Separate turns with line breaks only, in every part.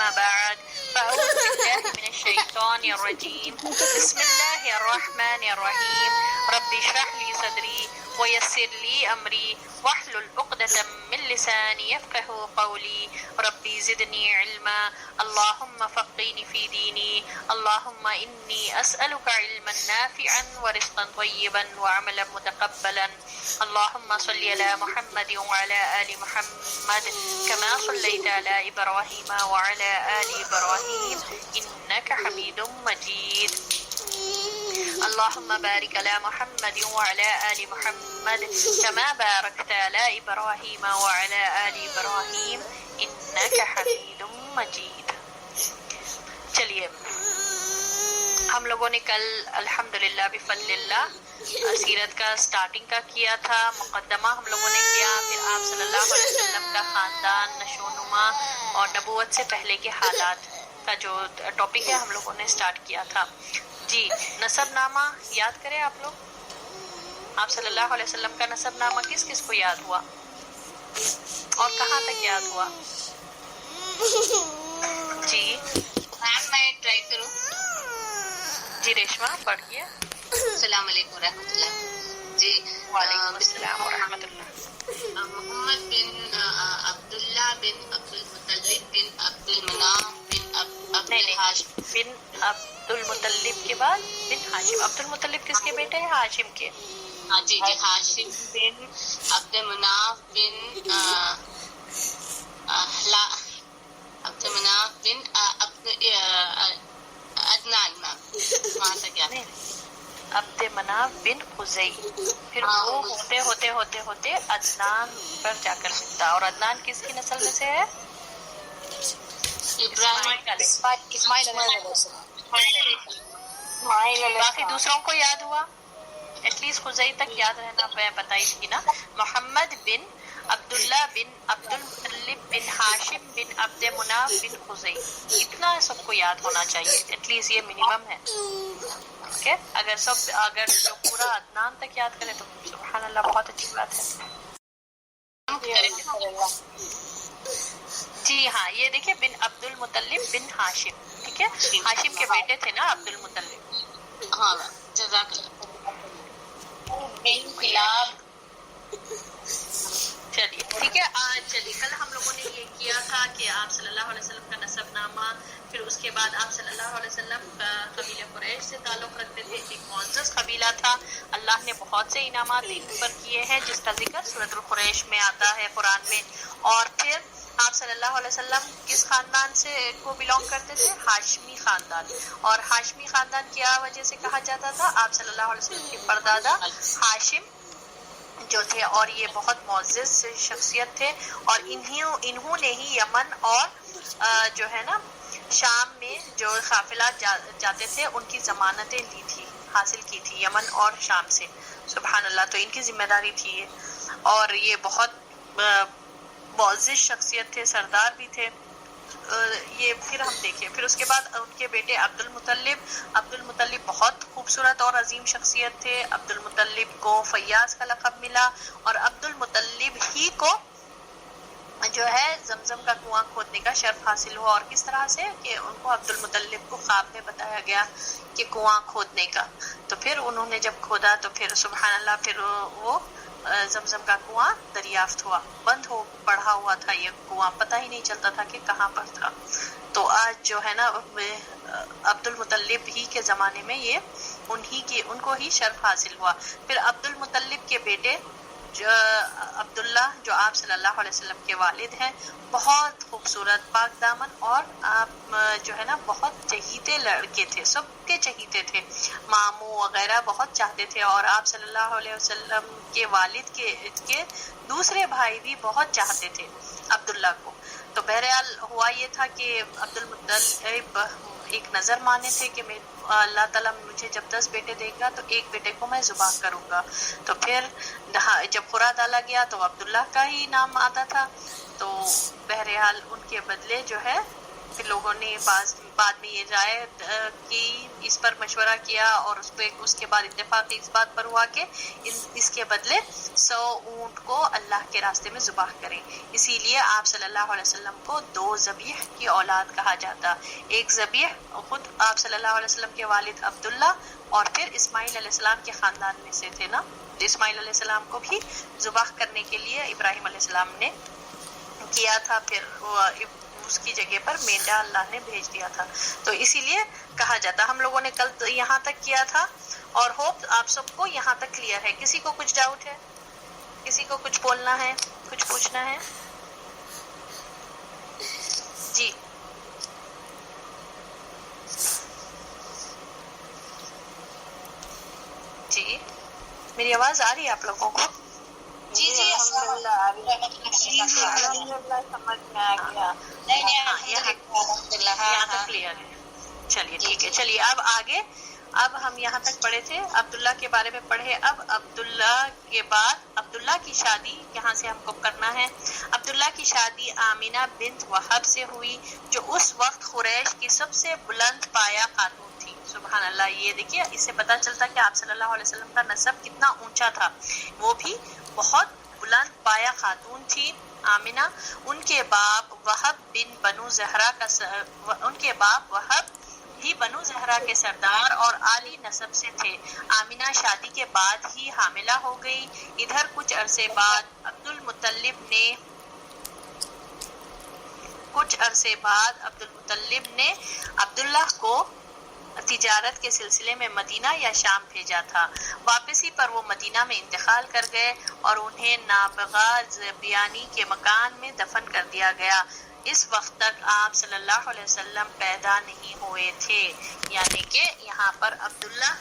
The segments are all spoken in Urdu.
أما بعد فأعوذ بالله من الشيطان الرجيم بسم الله الرحمن الرحيم رب اشرح لي صدري ويسر لي أمري واحلل عقدة من لساني يفقه قولي ربي زدني علما اللهم فقهني في ديني اللهم إني أسألك علما نافعا ورزقا طيبا وعملا متقبلا اللهم صل على محمد وعلى آل محمد كما صليت على إبراهيم وعلى آل إبراهيم إنك حميد مجيد اللهم بارك على محمد وعلى آل محمد كما باركت على إبراهيم وعلى آل إبراهيم إنك حميد مجيد. چلیے ہم لوگوں نے کل الحمدللہ بفضل اللہ سیرت کا سٹارٹنگ کا کیا تھا، مقدمہ ہم لوگوں نے کیا، پھر آپ صلی اللہ علیہ وسلم کا خاندان، نشو و نما اور نبوت سے پہلے کے حالات کا جو ٹاپک ہے ہم لوگوں نے سٹارٹ کیا تھا. جی نسب نامہ یاد کریں آپ لوگ. آپ صلی اللہ علیہ وسلم کا نسب نامہ کس کس کو یاد ہوا اور کہاں تک یاد ہوا؟ جی
میم میں ٹرائی کروں.
جی ریشما پڑھیے.
السلام علیکم ورحمۃ اللہ. جی
وعلیکم السلام ورحمۃ اللہ.
محمد بن عبداللہ بن عبد المطلب بن عبد المناف بن عبد ہاشم
بن عبد المطلب کے بعد بن ہاشم. عبد المطلب کس کے بیٹے ہیں؟ ہاشم کے.
ہاں جی جی ہاشم بن عبد مناف بن عبد مناف بن عدنان. وہاں تک یاد ہے.
عبد مناف بن خزی، پھر وہ ہوتے ہوتے ہوتے ہوتے عدنان پر جا کر ملتا. اور عدنان کس کی نسل میں سے ہے؟ باقی دوسروں کو یاد ہوا؟ ایٹ لیسٹ خزی تک یاد رہنا میں بتائی تھی نا. محمد بن عبداللہ بن عبد المطلب بن ہاشم بن عبد مناف بن خزی، اتنا سب کو یاد ہونا چاہیے. ایٹ لیسٹ یہ منیمم ہے. اوکے اگر جو پورا عدنان تک یاد کرے تو سبحان اللہ بہت اچھی بات ہے. جی ہاں یہ دیکھیں بن عبد المطلب بن ہاشم، ٹھیک ہے. ہاشم کے بیٹے تھے نا عبد المطلب.
ہاں جزاک اللہ.
چلیے ٹھیک ہے. آج چلیے کل ہم لوگوں نے یہ کیا تھا کہ آپ صلی اللہ علیہ وسلم کا نسب نامہ، پھر اس کے بعد آپ صلی اللہ علیہ وسلم کا قبیلہ قریش سے تعلق رکھتے تھے. ایک معزز قبیلہ تھا، اللہ نے بہت سے انعامات ان پر کیے ہیں جس کا ذکر سورۃ القریش میں آتا ہے قرآن میں. اور پھر آپ صلی اللہ علیہ وسلم کس خاندان سے کو بلونگ کرتے تھے؟ ہاشمی خاندان. اور ہاشمی خاندان کیا وجہ سے کہا جاتا تھا؟ آپ صلی اللہ علیہ وسلم کے پردادا ہاشم جو تھے، اور یہ بہت معزز شخصیت تھے. اور انہوں نے ہی یمن اور جو ہے نا شام میں جو قافلات جاتے تھے ان کی ضمانتیں لی تھی، حاصل کی تھی یمن اور شام سے. سبحان اللہ. تو ان کی ذمہ داری تھی یہ. اور یہ بہت معزز شخصیت تھے، سردار بھی تھے. یہ پھر ہم دیکھیں پھر اس کے بعد ان کے بیٹے عبد المطلب بہت خوبصورت اور عظیم شخصیت تھے. عبد المطلب کو فیاض کا لقب ملا، اور عبد المطلب ہی کو جو ہے زمزم کا کنواں کھودنے کا شرف حاصل ہوا. اور کس طرح سے کہ ان کو عبد المطلب کو خواب میں بتایا گیا کہ کنواں کھودنے کا. تو پھر انہوں نے جب کھودا تو پھر سبحان اللہ پھر وہ زمزم کا کنواں دریافت ہوا. بند ہو پڑا ہوا تھا یہ کنواں، پتہ ہی نہیں چلتا تھا کہ کہاں پر تھا. تو آج جو ہے نا عبد المطلب ہی کے زمانے میں یہ ان کو ہی شرف حاصل ہوا. پھر عبد المطلب کے بیٹے عبداللہ جو آپ صلی اللہ علیہ وسلم کے والد ہیں، بہت خوبصورت پاک دامن اور آپ جو ہے نا بہت چہیتے لڑکے تھے، سب کے چہیتے تھے. ماموں وغیرہ بہت چاہتے تھے. اور آپ صلی اللہ علیہ وسلم کے والد کے دوسرے بھائی بھی بہت چاہتے تھے عبداللہ کو. تو بہرحال ہوا یہ تھا کہ عبد المطلب ایک نظر مانے تھے کہ میں اللہ تعالیٰ مجھے جب 10 بیٹے دے گا تو ایک بیٹے کو میں ذبح کروں گا. تو پھر جب قرعہ ڈالا گیا تو عبداللہ کا ہی نام آتا تھا. تو بہرحال ان کے بدلے جو ہے پھر لوگوں نے بعد میں یہ رائے کی، اس پر مشورہ کیا اور اس کے بعد اتفاق اس بات پر ہوا کہ اس کے بدلے 100 اونٹ کو اللہ کے راستے میں ذبح کریں. اسی لیے آپ صلی اللہ علیہ وسلم کو 2 ذبیح کی اولاد کہا جاتا. ایک ذبیح خود آپ صلی اللہ علیہ وسلم کے والد عبداللہ اور پھر اسماعیل علیہ السلام کے خاندان میں سے تھے نا. اسماعیل علیہ السلام کو بھی ذبح کرنے کے لیے ابراہیم علیہ السلام نے کیا تھا، پھر اس کی جگہ پر مینڈا اللہ نے بھیج دیا تھا. تو اسی لیے کہا جاتا. ہم لوگوں نے کل یہاں تک کیا تھا اور ہوپ آپ سب کو یہاں تک کلیئر ہے. کسی کو کچھ ڈاؤٹ ہے؟ کسی کو کچھ بولنا ہے، کچھ پوچھنا ہے؟ جی جی میری آواز آ رہی ہے آپ لوگوں کو؟
جی
الحمدللہ
الحمدللہ
سمجھ میں آ گیا.
یہاں تک کلیئر ہے. چلیے ٹھیک ہے. چلیے اب آگے. اب ہم یہاں تک پڑھے تھے، عبداللہ کے بارے میں پڑھے. اب عبداللہ کے بعد عبداللہ کی شادی یہاں سے ہم کو کرنا ہے. عبداللہ کی شادی آمینہ بنت وہب سے ہوئی جو اس وقت قریش کی سب سے بلند پایہ خاتون تھی. سبحان اللہ. یہ دیکھیے اس سے پتہ چلتا کہ آپ صلی اللہ علیہ وسلم کا نسب کتنا اونچا تھا. وہ بھی بہت بلند پایہ خاتون تھی آمینہ. ان کے باپ وہب بن بنو زہرا ان کے باپ وہب ہی بنو زہرا کے سردار اور عالی نسب سے تھے. آمینہ شادی کے بعد ہی حاملہ ہو گئی. ادھر کچھ عرصے بعد عبد المطلب نے عبداللہ کو تجارت کے سلسلے میں مدینہ یا شام بھیجا تھا. واپسی پر وہ مدینہ میں انتقال کر گئے اور انہیں نابغہ زبیانی کے مکان میں دفن کر دیا گیا. اس وقت تک آپ صلی اللہ علیہ وسلم پیدا نہیں ہوئے تھے. یعنی کہ یہاں پر عبداللہ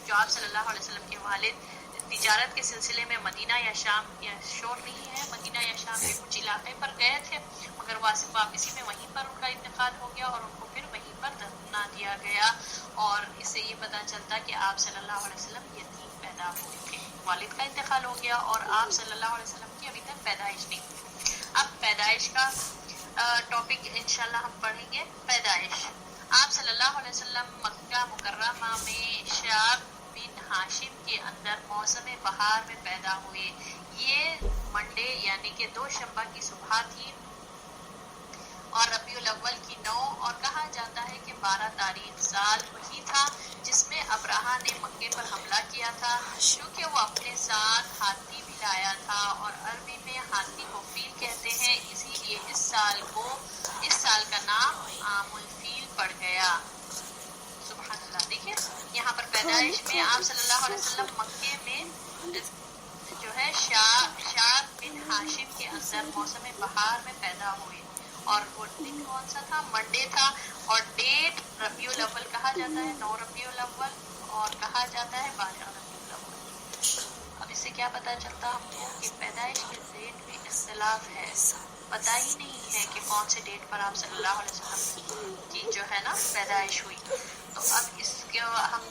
جو آپ صلی اللہ علیہ وسلم کے والد تجارت کے سلسلے میں مدینہ یا شام، یا شور نہیں ہے، مدینہ یا شام کے کچھ علاقے پر گئے تھے، مگر واپسی میں وہیں پر ان کا انتقال ہو گیا اور ان کو پھر وہیں پر دفنا دیا گیا. اور اس سے یہ پتہ چلتا کہ آپ صلی اللہ علیہ وسلم یتیم پیدا ہوئے تھے. والد کا انتقال ہو گیا اور آپ صلی اللہ علیہ وسلم کی ابھی تک پیدائش نہیں ہوئی. اب پیدائش کا ٹاپک انشاءاللہ ہم پڑھیں گے. پیدائش. آپ صلی اللہ علیہ وسلم مکہ مکرمہ میں شعب بن ہاشم کے اندر موسم بہار میں پیدا ہوئے. یہ منڈے یعنی کہ 2 شنبہ کی صبح تھی اور ربیع الاول کی 9، اور کہا جاتا ہے کہ 12 تاریخ سال وہی تھا جس میں ابراہا نے مکے پر حملہ کیا تھا. کیونکہ وہ اپنے ساتھ ہاتھی بھی لایا تھا اور عربی میں ہاتھی کو فیل کہتے ہیں، اسی لیے اس سال کا نام عام الفیل پڑ گیا. سبحان اللہ. دیکھیں یہاں پر پیدائش میں آپ صلی اللہ علیہ وسلم مکے میں جو ہے شعب بن ہاشم کے اندر موسم بہار میں پیدا ہوئے. اور وہ دن کون سا تھا؟ منڈے تھا. اور ڈیٹ ربیع الاول کہا جاتا ہے، 9 ربیع الاول، اور کہا جاتا ہے 12 ربیع الاول. اب اس سے کیا پتہ چلتا ہم کو کہ پیدائش کے ڈیٹ میں اختلاف ہے. پتہ ہی نہیں ہے کہ کون سے ڈیٹ پر آپ صلی اللہ علیہ وسلم کی جو ہے نا پیدائش ہوئی. تو اب اس کے ہم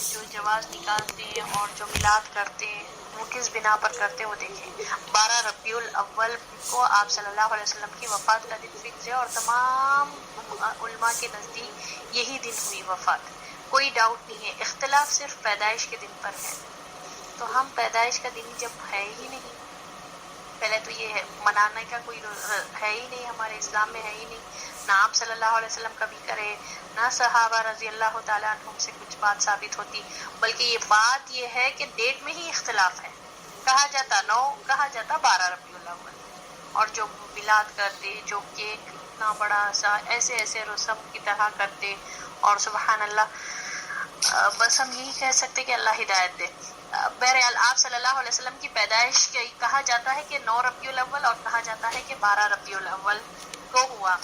جو جواز نکالتے ہیں اور جو میلاد کرتے ہیں وہ کس بنا پر کرتے ہیں وہ دیکھیں. 12 ربیع الاول کو آپ صلی اللہ علیہ وسلم کی وفات کا دن فکس ہے اور تمام علماء کے نزدیک یہی دن ہوئی وفات. کوئی ڈاؤٹ نہیں ہے. اختلاف صرف پیدائش کے دن پر ہے. تو ہم پیدائش کا دن جب ہے ہی نہیں، پہلے تو یہ منانے کا کوئی ہے ہی نہیں، ہمارے اسلام میں ہے ہی نہیں. نہ آپ صلی اللہ علیہ وسلم کبھی کرے، نہ صحابہ رضی اللہ تعالیٰ عنہم سے کچھ بات ثابت ہوتی. بلکہ یہ بات یہ ہے کہ ڈیٹ میں ہی اختلاف ہے. کہا جاتا 9، کہا جاتا 12 ربیع الاول. اور جو میلاد کرتے، جو کیک اتنا بڑا سا ایسے رسم کی طرح کرتے، اور سبحان اللہ. بس ہم یہی کہہ سکتے کہ اللہ ہدایت دے. بہرحال آپ صلی اللہ علیہ وسلم کی پیدائش کہا جاتا ہے کہ 9 ربیع الاول اور کہا جاتا ہے کہ 12 ربیع الاول کو ہوا.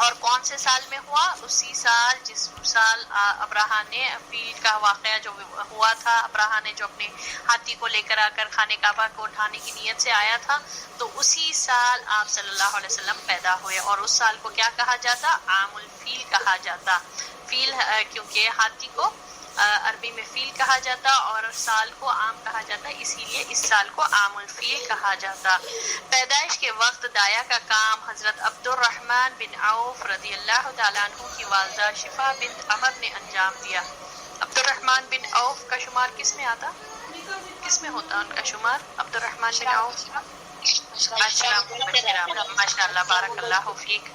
اور کون سے سال میں ہوا؟ اسی سال جس سال ابراہا نے فیل کا واقعہ جو ہوا تھا. ابراہا نے جو اپنے ہاتھی کو لے کر آ کر خانہ کعبہ کو اٹھانے کی نیت سے آیا تھا، تو اسی سال آپ صلی اللہ علیہ وسلم پیدا ہوئے. اور اس سال کو کیا کہا جاتا؟ عام الفیل کہا جاتا. فیل کیونکہ ہاتھی کو عربی میں فیل کہا جاتا اور سال کو عام کہا جاتا، اسی لیے اس سال کو عام الفیل کہا جاتا۔ پیدائش کے وقت دایا کا کام حضرت عبد الرحمن بن عوف رضی اللہ تعالیٰ عنہ کی والدہ شفا بنت عمر نے انجام دیا۔ عبد الرحمن بن عوف کا شمار کس میں آتا؟ کس میں ہوتا ان کا شمار؟ عبد الرحمن بن عوف ماشاء اللہ بارک اللہ فیک،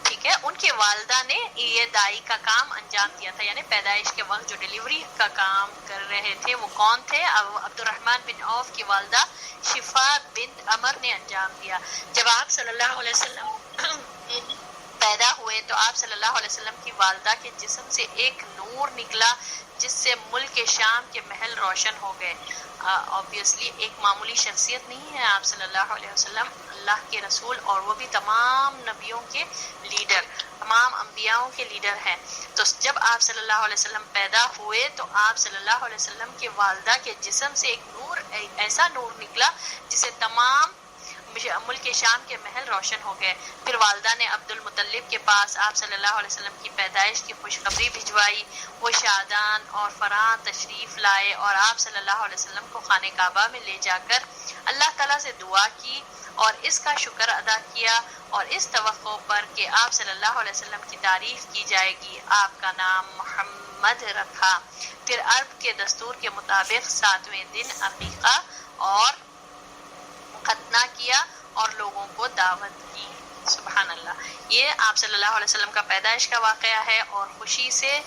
ٹھیک ہے۔ ان کی والدہ نے یہ دائی کا کام انجام دیا تھا، یعنی پیدائش کے وقت جو ڈیلیوری کا کام کر رہے تھے وہ کون تھے؟ عبد الرحمن بن عوف کی والدہ شفا بنت عمر نے انجام دیا۔ جب آپ صلی اللہ علیہ وسلم پیدا ہوئے تو آپ صلی اللہ علیہ وسلم کی والدہ کے جسم سے ایک نور نکلا جس سے ملک شام کے محل روشن ہو گئے۔ obviously ایک معمولی شخصیت نہیں ہے آپ صلی اللہ علیہ وسلم، اللہ کے رسول، اور وہ بھی تمام نبیوں کے لیڈر، تمام انبیاؤں کے لیڈر ہیں۔ تو جب آپ صلی اللہ علیہ وسلم پیدا ہوئے تو آپ صلی اللہ علیہ وسلم کے والدہ کے جسم سے ایک نور، ایسا نور نکلا جسے تمام ملک شام کے محل روشن ہو گئے۔ پھر والدہ نے عبد المطلب کے پاس آپ صلی اللہ علیہ وسلم کی پیدائش کی خوشخبری بھجوائی۔ وہ شادان اور فرحان تشریف لائے اور آپ صلی اللہ علیہ وسلم کو خانہ کعبہ میں لے جا کر اللہ تعالیٰ سے دعا کی اور اس کا شکر ادا کیا، اور اس توقع پر کہ آپ صلی اللہ علیہ وسلم کی تعریف کی جائے گی آپ کا نام محمد رکھا۔ پھر عرب کے دستور کے مطابق 7ویں دن عقیقہ اور ختنہ کیا اور لوگوں کو دعوت کی۔ سبحان اللہ، یہ آپ صلی اللہ علیہ وسلم کا پیدائش کا واقعہ ہے۔ اور خوشی سے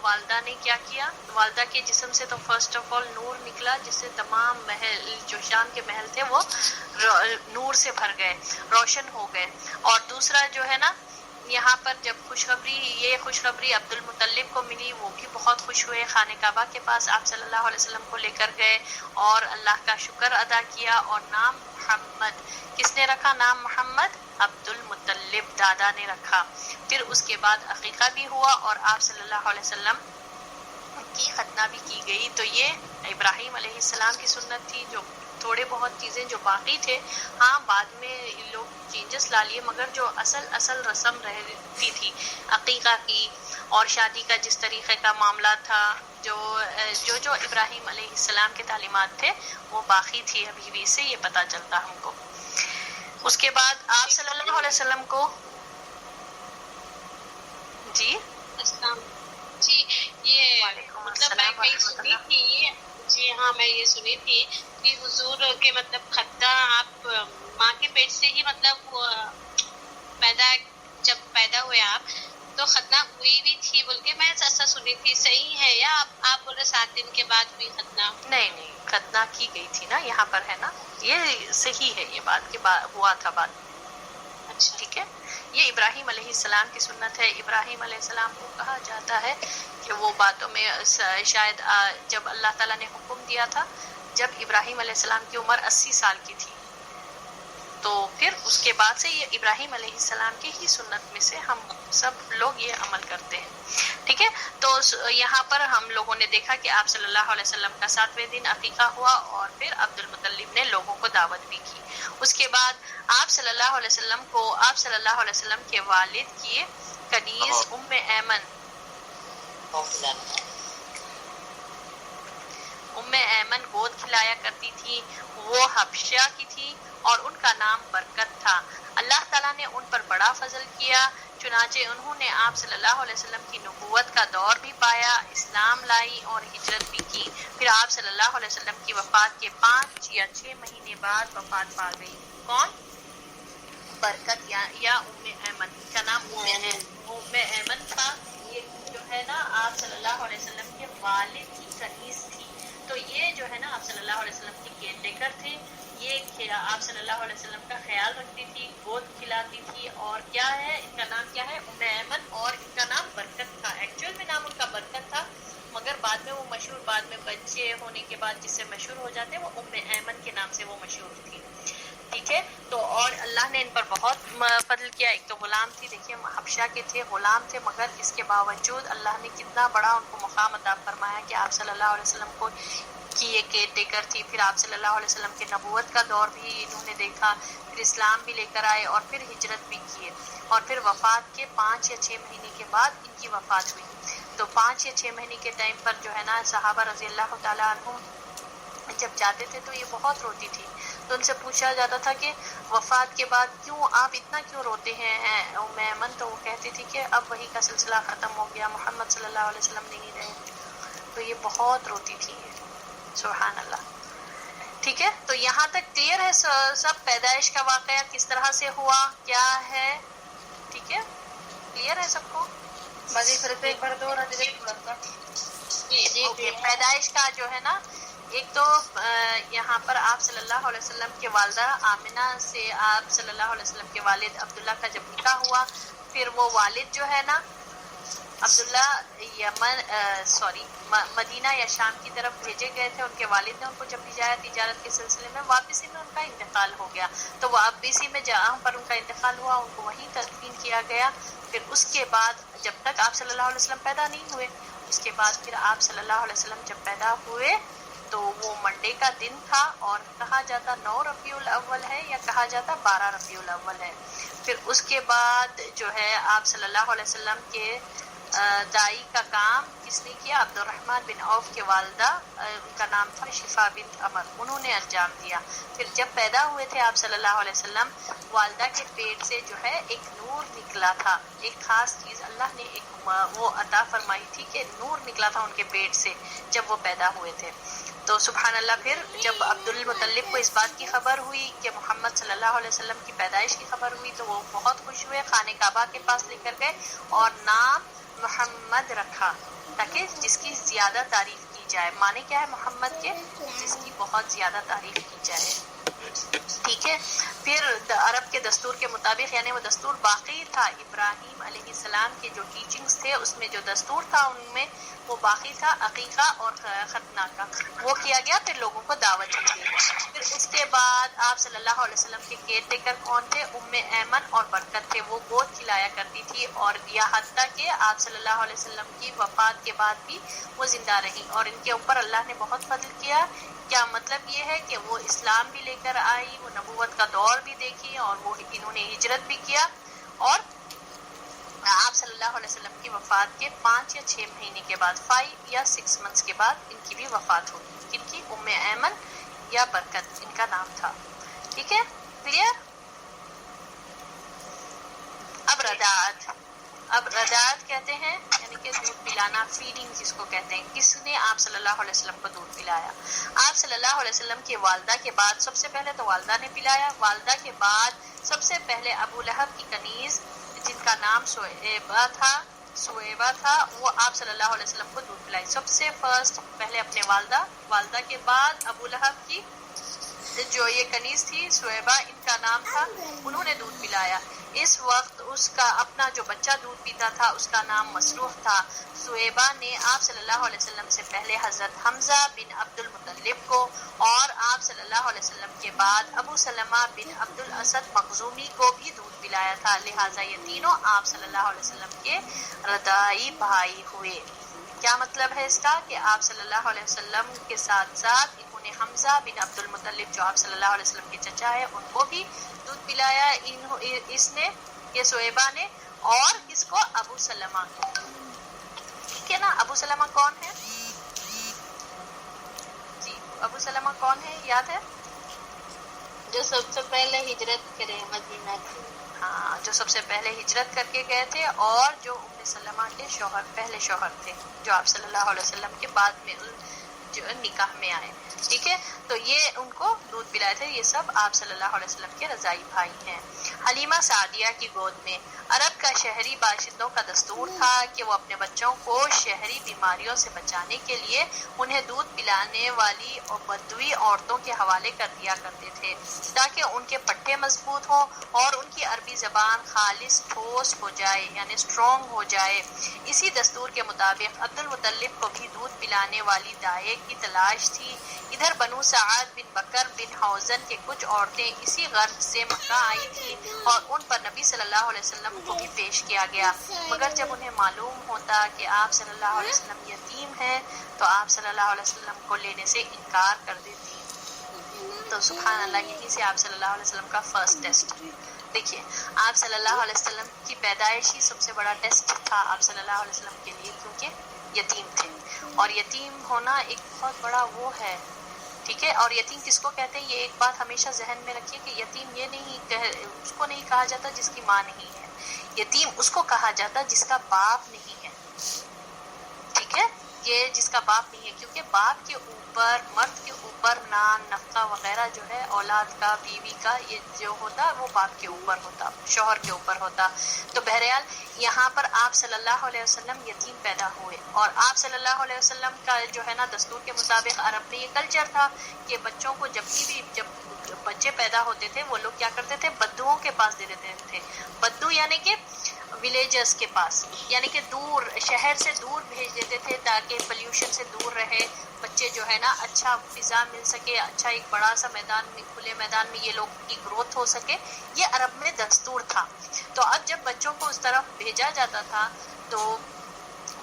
والدہ نے کیا کیا؟ والدہ کے جسم سے تو فرسٹ آف آل نور نکلا جس سے تمام محل جو شام کے محل تھے وہ نور سے بھر گئے، روشن ہو گئے۔ اور دوسرا جو ہے نا، یہاں پر جب یہ خوشخبری عبد المطلب کو ملی، وہ بھی بہت خوش ہوئے، خانہ کعبہ کے پاس آپ صلی اللہ علیہ وسلم کو لے کر گئے اور اللہ کا شکر ادا کیا، اور نام محمد کس نے رکھا؟ نام محمد عبد المطلب دادا نے رکھا۔ پھر اس کے بعد عقیقہ بھی ہوا اور آپ صلی اللہ علیہ وسلم کی ختنہ بھی کی گئی۔ تو یہ ابراہیم علیہ السلام کی سنت تھی، جو تھوڑے بہت چیزیں جو باقی تھے، ہاں بعد میں لوگ چینجز لا لیے، مگر جو اصل رسم رہتی تھی عقیقہ کی اور شادی کا جس طریقے کا معاملہ تھا، جو ابراہیم علیہ السلام کے تعلیمات تھے وہ باقی تھی ابھی بھی، سے یہ پتہ چلتا ہم کو۔ اس کے بعد آپ صلی اللہ علیہ وسلم کو جی
یہ
وعلیکم
مطلب
السلام
میں
ورحمۃ
سنی
اللہ۔
تھی، جی ہاں میں یہ سنی تھی کہ حضور کے مطلب ختنہ آپ ماں کے پیٹ سے ہی مطلب جب پیدا ہوئے آپ تو ختنہ ہوئی بھی تھی بول کے میں ایسا سنی تھی، صحیح ہے یا آپ بولے 7 دن کے بعد ہوئی ختنہ؟
نہیں، ختنہ کی گئی تھی نا، یہاں پر ہے نا، یہ صحیح ہے، یہ بات کے ہوا تھا بعد میں۔
اچھا
ٹھیک ہے، یہ ابراہیم علیہ السلام کی سنت ہے۔ ابراہیم علیہ السلام کو کہا جاتا ہے کہ وہ باتوں میں شاید جب اللہ تعالیٰ نے حکم دیا تھا، جب ابراہیم علیہ السلام کی عمر 80 سال کی تھی، تو پھر اس کے بعد سے یہ ابراہیم علیہ السلام کی ہی سنت میں سے ہم سب لوگ یہ عمل کرتے ہیں۔ ٹھیک ہے، تو یہاں پر ہم لوگوں نے دیکھا کہ آپ صلی اللہ علیہ وسلم کا 7ویں دن عقیقہ ہوا اور پھر عبد المطلب نے لوگوں کو دعوت بھی کی۔ اس کے بعد آپ صلی اللہ علیہ وسلم کے والد کی کنیز ام ایمن گود کھلایا کرتی تھی، وہ حبشہ کی تھی اور ان کا نام برکت تھا۔ اللہ تعالیٰ نے ان پر بڑا فضل کیا، چنانچہ انہوں نے آپ صلی اللہ علیہ وسلم کی نبوت کا دور بھی پایا، اسلام لائی اور ہجرت بھی کی۔ پھر آپ صلی اللہ علیہ وسلم کی وفات کے 5 یا 6 مہینے بعد وفات پا گئی۔ کون؟ برکت یا ام ایمن، کا نام ام ایمن تھا۔ یہ جو ہے نا آپ صلی اللہ علیہ وسلم کے والد کی کنیز تھی، تو یہ جو ہے نا آپ صلی اللہ علیہ وسلم کی کیئر ٹیکر تھے، یہ آپ صلی اللہ علیہ وسلم کا خیال رکھتی تھی، گود کھلاتی تھی، اور کیا ہے ان کا نام کیا ہے؟ ام ایمن، اور ان کا نام برکت تھا۔ ایکچوئل میں نام ان کا برکت تھا، مگر بعد میں وہ مشہور، بعد میں بچے ہونے کے بعد جس سے مشہور ہو جاتے وہ ام ایمن کے نام سے وہ مشہور تھی۔ ٹھیک ہے، تو اور اللہ نے ان پر بہت فضل کیا۔ ایک تو غلام تھی، دیکھیے حبشہ کے تھے، غلام تھے، مگر اس کے باوجود اللہ نے کتنا بڑا ان کو مقام عطا فرمایا کہ آپ صلی اللہ علیہ وسلم کو کی یہ کیئر ٹیکر تھی۔ پھر آپ صلی اللہ علیہ وسلم کے نبوت کا دور بھی انہوں نے دیکھا، پھر اسلام بھی لے کر آئے اور پھر ہجرت بھی کیے، اور پھر وفات کے 5 یا 6 مہینے کے بعد ان کی وفات ہوئی۔ تو 5 یا 6 مہینے کے ٹائم پر جو ہے نا صحابہ رضی اللہ تعالیٰ عنہم جب جاتے تھے تو یہ بہت روتی تھی. تو ان سے پوچھا جاتا تھا کہ وفات کے بعد کیوں آپ اتنا کیوں روتے ہیں ام ایمن؟ تو وہ کہتی تھی کہ اب وہی کا سلسلہ ختم ہو گیا, محمد صلی اللہ علیہ وسلم نہیں رہے. تو یہ بہت روتی تھی. سبحان اللہ. ٹھیک ہے, تو یہاں تک کلیئر ہے سب؟ پیدائش کا واقعہ کس طرح سے ہوا, کیا ہے, ٹھیک ہے, کلیئر ہے سب کو؟ اوکے, پیدائش کا جو ہے نا, ایک تو یہاں پر آپ صلی اللہ علیہ وسلم کے والدہ آمنہ سے آپ صلی اللہ علیہ وسلم کے والد عبداللہ کا جب نکاح ہوا, پھر وہ والد جو ہے نا عبداللہ مدینہ یا شام کی طرف بھیجے گئے تھے. ان کے والد نے ان کو جب بھیجایا تجارت کے سلسلے میں, واپسی میں ان کا انتقال ہو گیا. تو وہ ابیسی میں جہاں پر ان کا انتقال ہوا ان کو وہیں تدفین کیا گیا. پھر اس کے بعد جب تک آپ صلی اللہ علیہ وسلم پیدا نہیں ہوئے, اس کے بعد پھر آپ صلی اللہ علیہ وسلم جب پیدا ہوئے تو وہ منڈے کا دن تھا, اور کہا جاتا 9 ربیع الاول ہے یا کہا جاتا 12 ربیع الاول ہے. پھر اس کے بعد جو ہے آپ صلی اللہ علیہ وسلم کے دائی کا کام کس نے کیا؟ عبد الرحمن بن عوف کے والدہ, ان کا نام تھا شفا بنت عمر, انہوں نے انجام دیا. پھر جب پیدا ہوئے تھے آپ صلی اللہ علیہ وسلم, والدہ کے پیٹ سے جو ہے ایک نور نکلا تھا, ایک خاص چیز اللہ نے ایک وہ عطا فرمائی تھی کہ نور نکلا تھا ان کے پیٹ سے جب وہ پیدا ہوئے تھے. تو سبحان اللہ, پھر جب عبد المطلب کو اس بات کی خبر ہوئی کہ محمد صلی اللہ علیہ وسلم کی پیدائش کی خبر ہوئی تو وہ بہت خوش ہوئے, خانہ کعبہ کے پاس لے کر گئے اور نام محمد رکھا تاکہ جس کی زیادہ تعریف کی جائے. معنی کیا ہے محمد کے؟ جس کی بہت زیادہ تعریف کی جائے. ٹھیک ہے, پھر عرب کے دستور کے مطابق, یعنی وہ دستور باقی تھا, ابراہیم علیہ السلام کے جو ٹیچنگز تھے اس میں جو دستور تھا ان میں وہ باقی تھا, عقیقہ اور ختنہ کا, وہ کیا گیا. پھر لوگوں کو دعوت دی گئی. پھر اس کے بعد آپ صلی اللہ علیہ وسلم کے کیئر ٹیکر کون تھے؟ ام ایمن اور برکت تھے. وہ گود کھلایا کرتی تھی, اور یا حتیٰ کہ آپ صلی اللہ علیہ وسلم کی وفات کے بعد بھی وہ زندہ رہی, اور ان کے اوپر اللہ نے بہت فضل کیا. کیا مطلب یہ ہے کہ وہ اسلام بھی لے کر آئی, وہ نبوت کا دور بھی دیکھی, اور وہ انہوں نے ہجرت بھی کیا, اور آپ صلی اللہ علیہ وسلم کی وفات کے 5 یا 6 مہینے کے بعد 5 یا 6 منتھس کے بعد ان کی بھی وفات ہوئی. ان کی ام ایمن یا برکت ان کا نام تھا. ٹھیک ہے, کلیئر؟ اب رضاعت کہتے ہیں, یعنی کہ دودھ پلانا, فیڈنگ جس کو کہتے ہیں. کس نے آپ صلی اللہ علیہ وسلم کو دودھ پلایا؟ آپ صلی اللہ علیہ وسلم کی والدہ کے بعد سب سے پہلے تو والدہ نے پلایا. والدہ کے بعد سب سے پہلے ابو لہب کی کنیز جن کا نام سویبہ تھا, وہ آپ صلی اللہ علیہ وسلم کو دودھ پلائی. سب سے فرسٹ پہلے اپنے والدہ کے بعد ابو لہب کی جو یہ کنیز تھی سویبہ, ان کا نام تھا, انہوں نے دودھ پلایا. اس وقت اس کا اپنا جو بچہ دودھ پیتا تھا اس کا نام مسروح تھا. سویبہ نے آپ صلی اللہ علیہ وسلم سے پہلے حضرت حمزہ بن عبد المطلب کو, اور آپ صلی اللہ علیہ وسلم کے بعد ابو سلمہ بن عبد الاسد مخزومی کو بھی دودھ پلایا تھا. لہٰذا یہ تینوں آپ صلی اللہ علیہ وسلم کے رضاعی بھائی ہوئے. کیا مطلب ہے اس کا؟ کہ آپ صلی اللہ علیہ وسلم کے ساتھ ساتھ انہوں نے حمزہ بن عبد المطلب جو آپ صلی اللہ علیہ وسلم کے چچا ہے ان کو بھی دودھ پلایا اس نے, یہ سویبہ نے, اور کس کو؟ ابو سلمہ کو. ٹھیک ہے نا. ابو سلمہ کون ہے جی؟ ابو سلمہ کون ہے, یاد ہے؟
جو سب سے پہلے ہجرت کرے مدینہ کی.
ہاں, جو سب سے پہلے ہجرت کر کے گئے تھے, اور جو ام سلمہ کے شوہر, پہلے شوہر تھے, جو آپ صلی اللہ علیہ وسلم کے بعد میں جو نکاح میں آئے. ٹھیک ہے, تو یہ ان کو دودھ پلائے تھے. یہ سب آپ صلی اللہ علیہ وسلم کے رضاعی بھائی ہیں. حلیمہ سعدیہ کی گود میں. عرب کا شہری باشندوں کا دستور تھا کہ وہ اپنے بچوں کو شہری بیماریوں سے بچانے کے لیے انہیں دودھ پلانے والی اور بدوی عورتوں کے حوالے کر دیا کرتے تھے تاکہ ان کے پٹھے مضبوط ہوں اور ان کی عربی زبان خالص ٹھوس ہو جائے, یعنی اسٹرانگ ہو جائے. اسی دستور کے مطابق عبد المطلب کو بھی دودھ پلانے والی دائیں کی تلاش تھی. ادھر بنو سعد بن بکر بن حوزن کے کچھ عورتیں اسی غرض سے مکہ آئی تھی اور ان پر نبی صلی اللہ علیہ وسلم کو بھی پیش کیا گیا, مگر جب انہیں معلوم ہوتا کہ آپ صلی اللہ علیہ وسلم یتیم ہیں تو آپ صلی اللہ علیہ وسلم کو لینے سے انکار کر دیتی. تو سبحان اللہ, یہیں سے آپ صلی اللہ علیہ وسلم کا فرسٹ ٹیسٹ دیکھیے آپ صلی اللہ علیہ وسلم کی پیدائش ہی سب سے بڑا ٹیسٹ تھا آپ صلی اللہ علیہ وسلم کے لیے، کیونکہ یتیم تھے، اور یتیم ہونا ایک بہت بڑا وہ ہے، ٹھیک ہے. اور یتیم کس کو کہتے ہیں، یہ ایک بات ہمیشہ ذہن میں رکھیے کہ یتیم یہ نہیں اس کو نہیں کہا جاتا جس کی ماں نہیں ہے، یتیم اس کو کہا جاتا جس کا باپ نہیں ہے، ٹھیک ہے. یہ جس کا باپ نہیں ہے، کیونکہ باپ کے اوپر، مرد کے اوپر نان نفقہ وغیرہ جو ہے اولاد کا، بیوی کا، یہ جو ہوتا وہ باپ کے اوپر ہوتا، شوہر کے اوپر ہوتا. تو بہرحال یہاں پر آپ صلی اللہ علیہ وسلم یتیم پیدا ہوئے، اور آپ صلی اللہ علیہ وسلم کا جو ہے نا دستور کے مطابق عرب میں یہ کلچر تھا کہ بچوں کو جب بچے پیدا ہوتے تھے وہ لوگ کیا کرتے تھے، بدوؤں کے پاس دے دیتے تھے. بدو یعنی کہ ولیجرز کے پاس، یعنی کہ دور، شہر سے دور بھیج دیتے تھے تاکہ پلیوشن سے دور رہے بچے، جو ہے نا اچھا فضا مل سکے، اچھا ایک بڑا سا میدان میں، کھلے میدان میں یہ لوگ کی گروتھ ہو سکے. یہ عرب میں دستور تھا. تو اب جب بچوں کو اس طرف بھیجا جاتا تھا تو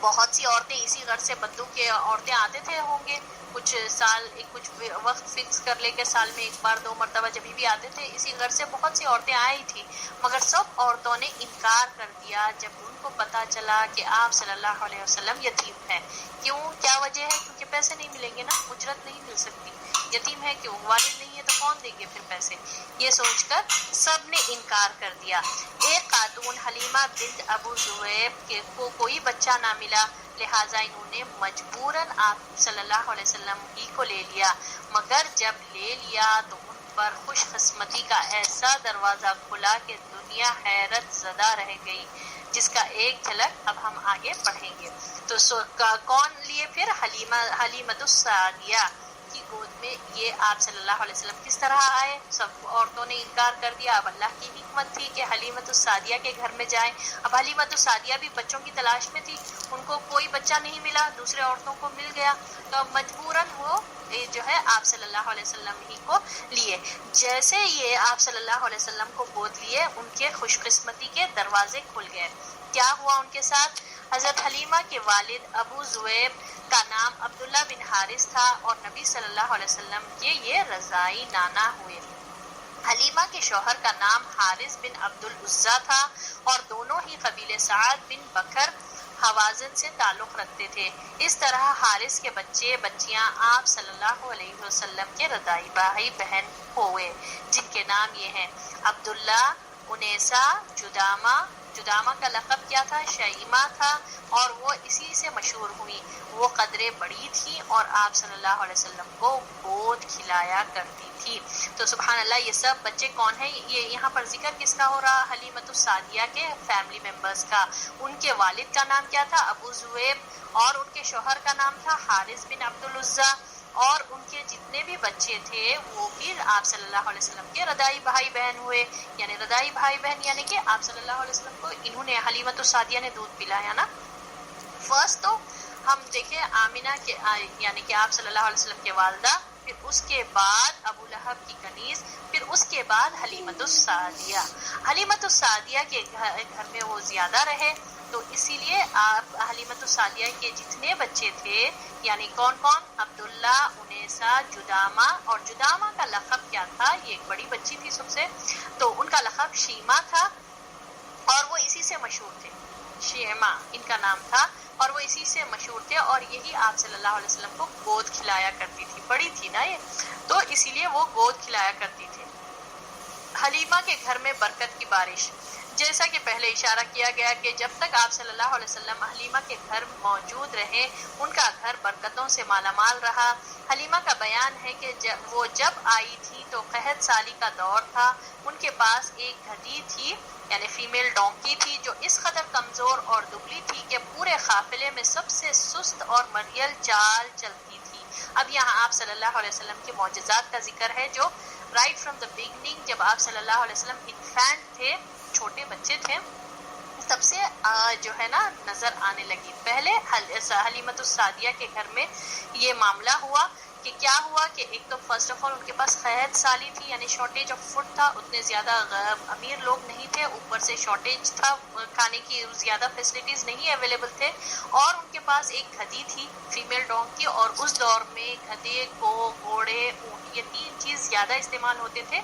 بہت سی عورتیں اسی غرض سے، بدو کے عورتیں آتے تھے ہوں گے کچھ سال، کچھ وقت فکس کر لے کے سال میں ایک بار 2 مرتبہ جب بھی آتے تھے، اسی غرض سے بہت سی عورتیں آئی تھی. مگر سب عورتوں نے انکار کر دیا جب ان کو پتا چلا کہ آپ صلی اللہ علیہ وسلم یتیم ہیں. کیوں، کیا وجہ ہے؟ کیونکہ پیسے نہیں ملیں گے نا، اجرت نہیں مل سکتی، یتیم ہے، کیوں، والد نہیں ہے تو کون دیں گے پھر پیسے. یہ سوچ کر سب نے انکار کر دیا. ایک خاتون حلیمہ بنت ابو ذؤیب کو کوئی بچہ نہ ملا، لہٰذا انہوں نے مجبوراً آپ صلی اللہ علیہ وسلم ہی کو لے لیا. مگر جب لے لیا تو ان پر خوش قسمتی کا ایسا دروازہ کھلا کہ دنیا حیرت زدہ رہ گئی، جس کا ایک جھلک اب ہم آگے پڑھیں گے. تو کون لیے پھر؟ حلیمۃ السعدیہ کی گود میں یہ آپ صلی اللہ علیہ وسلم کس طرح آئے؟ سب عورتوں نے انکار کر دیا. اب اللہ کی حکمت تھی کہ حلیمۃ السعدیہ کے گھر میں جائیں. اب حلیمۃ السعدیہ بھی بچوں کی تلاش میں تھی، ان کو کوئی بچہ نہیں ملا، دوسرے عورتوں کو مل گیا، تو اب مجبوراً وہ جو ہے آپ صلی اللہ علیہ وسلم ہی کو لیے. جیسے یہ آپ صلی اللہ علیہ وسلم کو گود لیے، ان کے خوش قسمتی کے دروازے کھل گئے. کیا ہوا ان کے ساتھ؟ حضرت حلیمہ کے والد ابو ذؤیب کا نام عبداللہ بن حارث تھا، اور نبی صلی اللہ علیہ وسلم کے یہ رضائی نانا ہوئے. حلیمہ کے شوہر کا نام حارث بن عبد العزیٰ تھا، اور دونوں ہی قبیلے سعد بن بکر حوازن سے تعلق رکھتے تھے. اس طرح حارث کے بچے بچیاں آپ صلی اللہ علیہ وسلم کے رضائی بھائی بہن ہوئے، جن کے نام یہ ہیں: عبداللہ، انیسہ، جدامہ کا لقب کیا تھا؟ شیمہ تھا، اور وہ اسی سے مشہور ہوئی. وہ قدرے بڑی تھی اور آپ صلی اللہ علیہ وسلم کو گود کھلایا کرتی تھی. تو سبحان اللہ، یہ سب بچے کون ہیں؟ یہ یہاں پر ذکر کس کا ہو رہا؟ حلیمۃ السعدیہ کے فیملی ممبرز کا. ان کے والد کا نام کیا تھا؟ ابو ذؤیب، اور ان کے شوہر کا نام تھا حارث بن عبد العزیٰ، اور ان کے جتنے بھی بچے تھے وہ بھی آپ صلی اللہ علیہ وسلم کے رضائی بھائی بہن ہوئے. یعنی رضائی بھائی بہن یعنی کہ آپ صلی اللہ علیہ وسلم کو انہوں نے، حلیمۃ السعدیہ نے دودھ پلایا نا. فرسٹ تو ہم دیکھیں آمینہ کے، یعنی کہ آپ صلی اللہ علیہ وسلم کے والدہ، پھر اس کے بعد ابو لہب کی کنیز، پھر اس کے بعد حلیمۃ السعدیہ. حلیمۃ السعدیہ کے گھر میں وہ زیادہ رہے، تو اسی لیے آپ حلیمۃ السعدیہ کے جتنے بچے تھے، یعنی کون کون؟ عبداللہ، انیسہ، جدامہ. اور جدامہ کا لقب کیا تھا؟ یہ ایک بڑی بچی تھی سب سے، تو ان کا لقب شیمہ تھا، اور وہ اسی سے مشہور تھے. شیمہ ان کا نام تھا، اور وہ اسی سے مشہور تھے، اور یہی آپ صلی اللہ علیہ وسلم کو گود کھلایا کرتی تھی. بڑی تھی نا یہ، تو اسی لیے وہ گود کھلایا کرتی تھی. حلیمہ کے گھر میں برکت کی بارش. جیسا کہ پہلے اشارہ کیا گیا کہ جب تک آپ صلی اللہ علیہ وسلم حلیمہ کے گھر موجود رہے، ان کا گھر برکتوں سے مالا مال رہا. حلیمہ کا بیان ہے کہ وہ جب آئی تھی تو قحط سالی کا دور تھا. ان کے پاس ایک گدھی تھی، یعنی فیمیل ڈونکی تھی، جو اس قدر کمزور اور دبلی تھی کہ پورے قافلے میں سب سے سست اور مریل چال چلتی تھی. اب یہاں آپ صلی اللہ علیہ وسلم کے معجزات کا ذکر ہے، جو رائٹ فرام دا بگننگ، جب آپ صلی اللہ علیہ وسلم انفینٹ تھے، چھوٹے بچے تھے، تب سے جو ہے نا نظر آنے لگی. پہلے حلیمۃ السعدیہ کے گھر میں یہ معاملہ ہوا کہ کیا ہوا کہ ایک تو فرسٹ آف آل ان کے پاس قحط سالی تھی، یعنی شارٹیج آف فوڈ تھا. اتنے زیادہ امیر لوگ نہیں تھے، اوپر سے شارٹیج تھا، کھانے کی زیادہ فیسلٹیز نہیں اویلیبل تھے. اور ان کے پاس ایک گدھی تھی، فیمیل ڈونکی، اور اس دور میں گدھے کو، گھوڑے، اونٹ، یہ 3 چیز زیادہ استعمال ہوتے تھے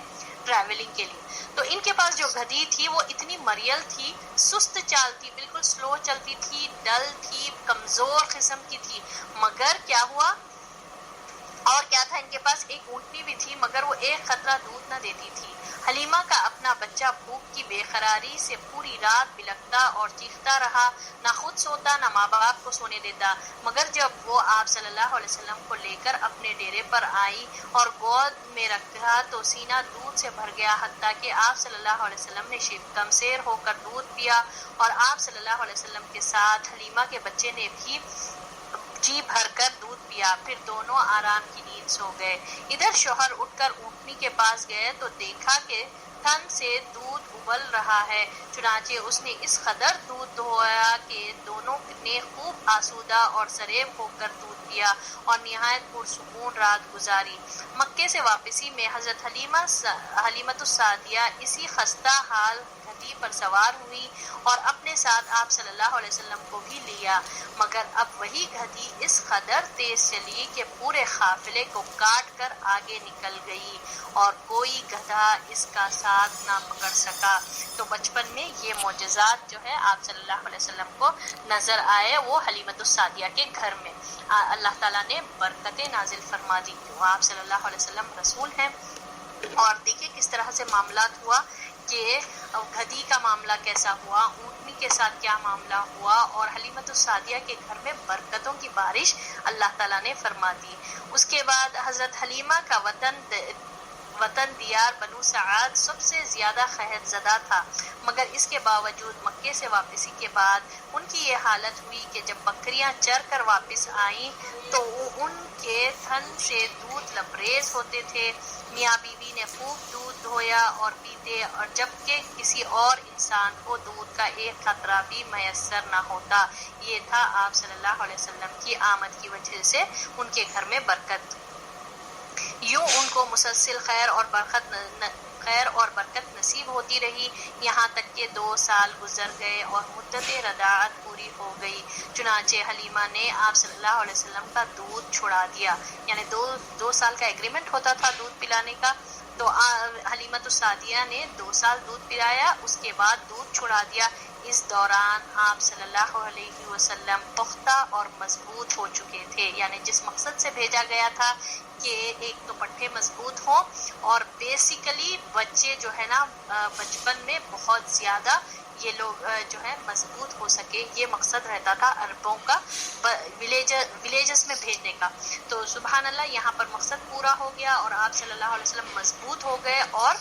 ٹریولنگ کے لیے. تو ان کے پاس جو گدھی تھی وہ اتنی مریل تھی, سست چال تھی, بالکل سلو چلتی تھی, ڈل تھی, کمزور قسم کی تھی. مگر کیا ہوا, اور کیا تھا ان کے پاس, ایک اونٹنی بھی تھی مگر وہ ایک قطرہ دودھ نہ دیتی تھی. حلیمہ کا اپنا بچہ بھوک کی بے قراری سے پوری رات بلکتا اور چیختا رہا, نہ خود سوتا نہ ماں باپ کو سونے دیتا. مگر جب وہ آپ صلی اللہ علیہ وسلم کو لے کر اپنے ڈیرے پر آئی اور گود میں رکھا تو سینہ دودھ سے بھر گیا, حتیٰ کہ آپ صلی اللہ علیہ وسلم نے شکمسیر ہو کر دودھ پیا, اور آپ صلی اللہ علیہ وسلم کے ساتھ حلیمہ کے بچے نے بھی جی بھر کر دودھ پیا. پھر دونوں آرام کی نیند سو گئے. ادھر شوہر اٹھ کر اونٹنی کے پاس گئے تو دیکھا کہ تھن سے دودھ ابل رہا ہے. چنانچہ اس نے اس قدر دودھ دھویا کہ دونوں نے خوب آسودہ اور سریب ہو کر دودھ پیا اور نہایت پرسکون رات گزاری. مکے سے واپسی میں حضرت حلیمۃ السعدیہ اسی خستہ حال گدھی پر سوار ہوئی اور اپنے ساتھ آپ صلی اللہ علیہ وسلم کو بھی لیا. مگر اب وہی گدھی اس قدر تیز چلی کہ پورے قافلے کو کاٹ کر آگے نکل گئی اور کوئی گدھا اس کا ساتھ نہ پکڑ سکا. تو بچپن میں یہ معجزات جو ہے آپ صلی اللہ علیہ وسلم کو نظر آئے, وہ حلیمۃ السعدیہ کے گھر میں اللہ تعالیٰ نے برکتیں نازل فرما دی. وہ آپ صلی اللہ علیہ وسلم رسول ہیں. اور دیکھیں کس طرح سے معاملات ہوا کہ گدھی کا معاملہ کیسا ہوا, اونٹنی کے ساتھ کیا معاملہ ہوا, اور حلیمۃ السعدیہ کے گھر میں برکتوں کی بارش اللہ تعالیٰ نے فرما دی. اس کے بعد حضرت حلیمہ کا وطن دیار بنو سعد سب سے زیادہ قحط زدہ تھا, مگر اس کے باوجود مکے سے واپسی کے بعد ان کی یہ حالت ہوئی کہ جب بکریاں چر کر واپس آئیں تو ان کے تھن سے دودھ لبریز ہوتے تھے. میاں بیوی نے خوب دودھ دھویا اور پیتے, اور جبکہ کسی اور انسان کو دودھ کا ایک قطرہ بھی میسر نہ ہوتا. یہ تھا آپ صلی اللہ علیہ وسلم کی آمد کی وجہ سے ان کے گھر میں برکت. یوں ان کو مسلسل خیر اور برکت نصیب ہوتی رہی, یہاں تک کہ 2 سال گزر گئے اور مدت رضاعت پوری ہو گئی. چنانچہ حلیمہ نے آپ صلی اللہ علیہ وسلم کا دودھ چھڑا دیا, یعنی 2 سال کا ایگریمنٹ ہوتا تھا دودھ پلانے کا, تو حلیمۃ السعدیہ نے 2 سال دودھ پلایا, اس کے بعد دودھ چھڑا دیا. اس دوران آپ صلی اللہ علیہ وسلم پختہ اور مضبوط ہو چکے تھے, یعنی جس مقصد سے بھیجا گیا تھا کہ ایک تو پٹھے مضبوط ہوں اور بیسیکلی بچے جو ہے نا بچپن میں بہت زیادہ یہ لوگ جو ہے مضبوط ہو سکے, یہ مقصد رہتا تھا عربوں کا ولیجز میں بھیجنے کا. تو سبحان اللہ یہاں پر مقصد پورا ہو گیا اور آپ صلی اللہ علیہ وسلم مضبوط ہو گئے اور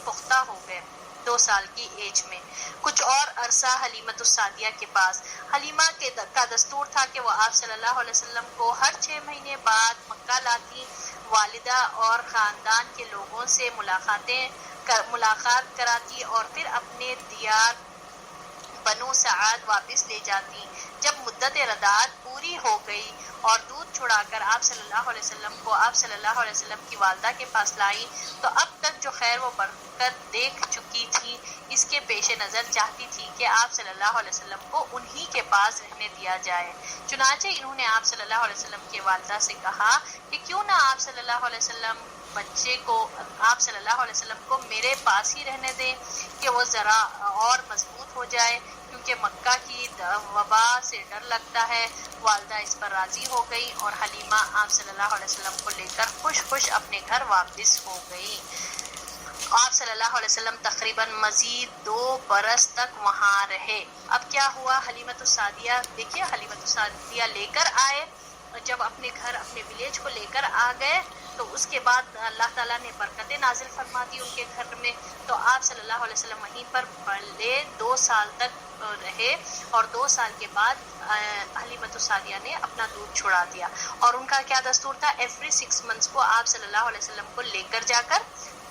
پختہ ہو گئے 2 سال کی ایج میں. کچھ اور عرصہ حلیمۃ السعدیہ کے پاس. حلیمہ کا دستور تھا کہ وہ آپ صلی اللہ علیہ وسلم کو ہر 6 مہینے بعد مکہ لاتی, والدہ اور خاندان کے لوگوں سے ملاقات کراتی اور پھر اپنے دیار بنو سعد واپس لے جاتی. جب مدت رضاعت پوری ہو گئی اور دودھ چھڑا کر آپ صلی اللہ علیہ وسلم کو آپ صلی اللہ علیہ وسلم کی والدہ کے پاس لائی تو اب تک جو خیر و برکت دیکھ چکی تھی اس کے پیش نظر چاہتی تھی کہ آپ صلی اللہ علیہ وسلم کو انہی کے پاس رہنے دیا جائے. چنانچہ انہوں نے آپ صلی اللہ علیہ وسلم کی والدہ سے کہا کہ کیوں نہ آپ صلی اللہ علیہ وسلم بچے کو آپ صلی اللہ علیہ وسلم کو میرے پاس ہی رہنے دیں کہ وہ ذرا اور مضبوط ہو جائے, کیونکہ مکہ کی وبا سے ڈر لگتا ہے. والدہ اس پر راضی ہو گئی اور حلیمہ آپ صلی اللہ علیہ وسلم کو لے کر خوش اپنے گھر واپس ہو گئی. آپ صلی اللہ علیہ وسلم تقریباً مزید 2 برس تک وہاں رہے. اب کیا ہوا, حلیمۃ السعدیہ دیکھیے حلیمۃ السعدیہ لے کر آئے, جب اپنے گھر اپنے ولیج کو لے کر آ گئے تو اس کے بعد اللہ تعالیٰ نے برکتیں نازل فرما دی ان کے گھر میں. تو آپ صلی اللہ علیہ وسلم وہیں پر پہلے 2 سال تک رہے اور 2 سال کے بعد حلیمۃ السعدیہ نے اپنا دودھ چھڑا دیا. اور ان کا کیا دستور تھا, ایوری 6 منتھس کو آپ صلی اللہ علیہ وسلم کو لے کر جا کر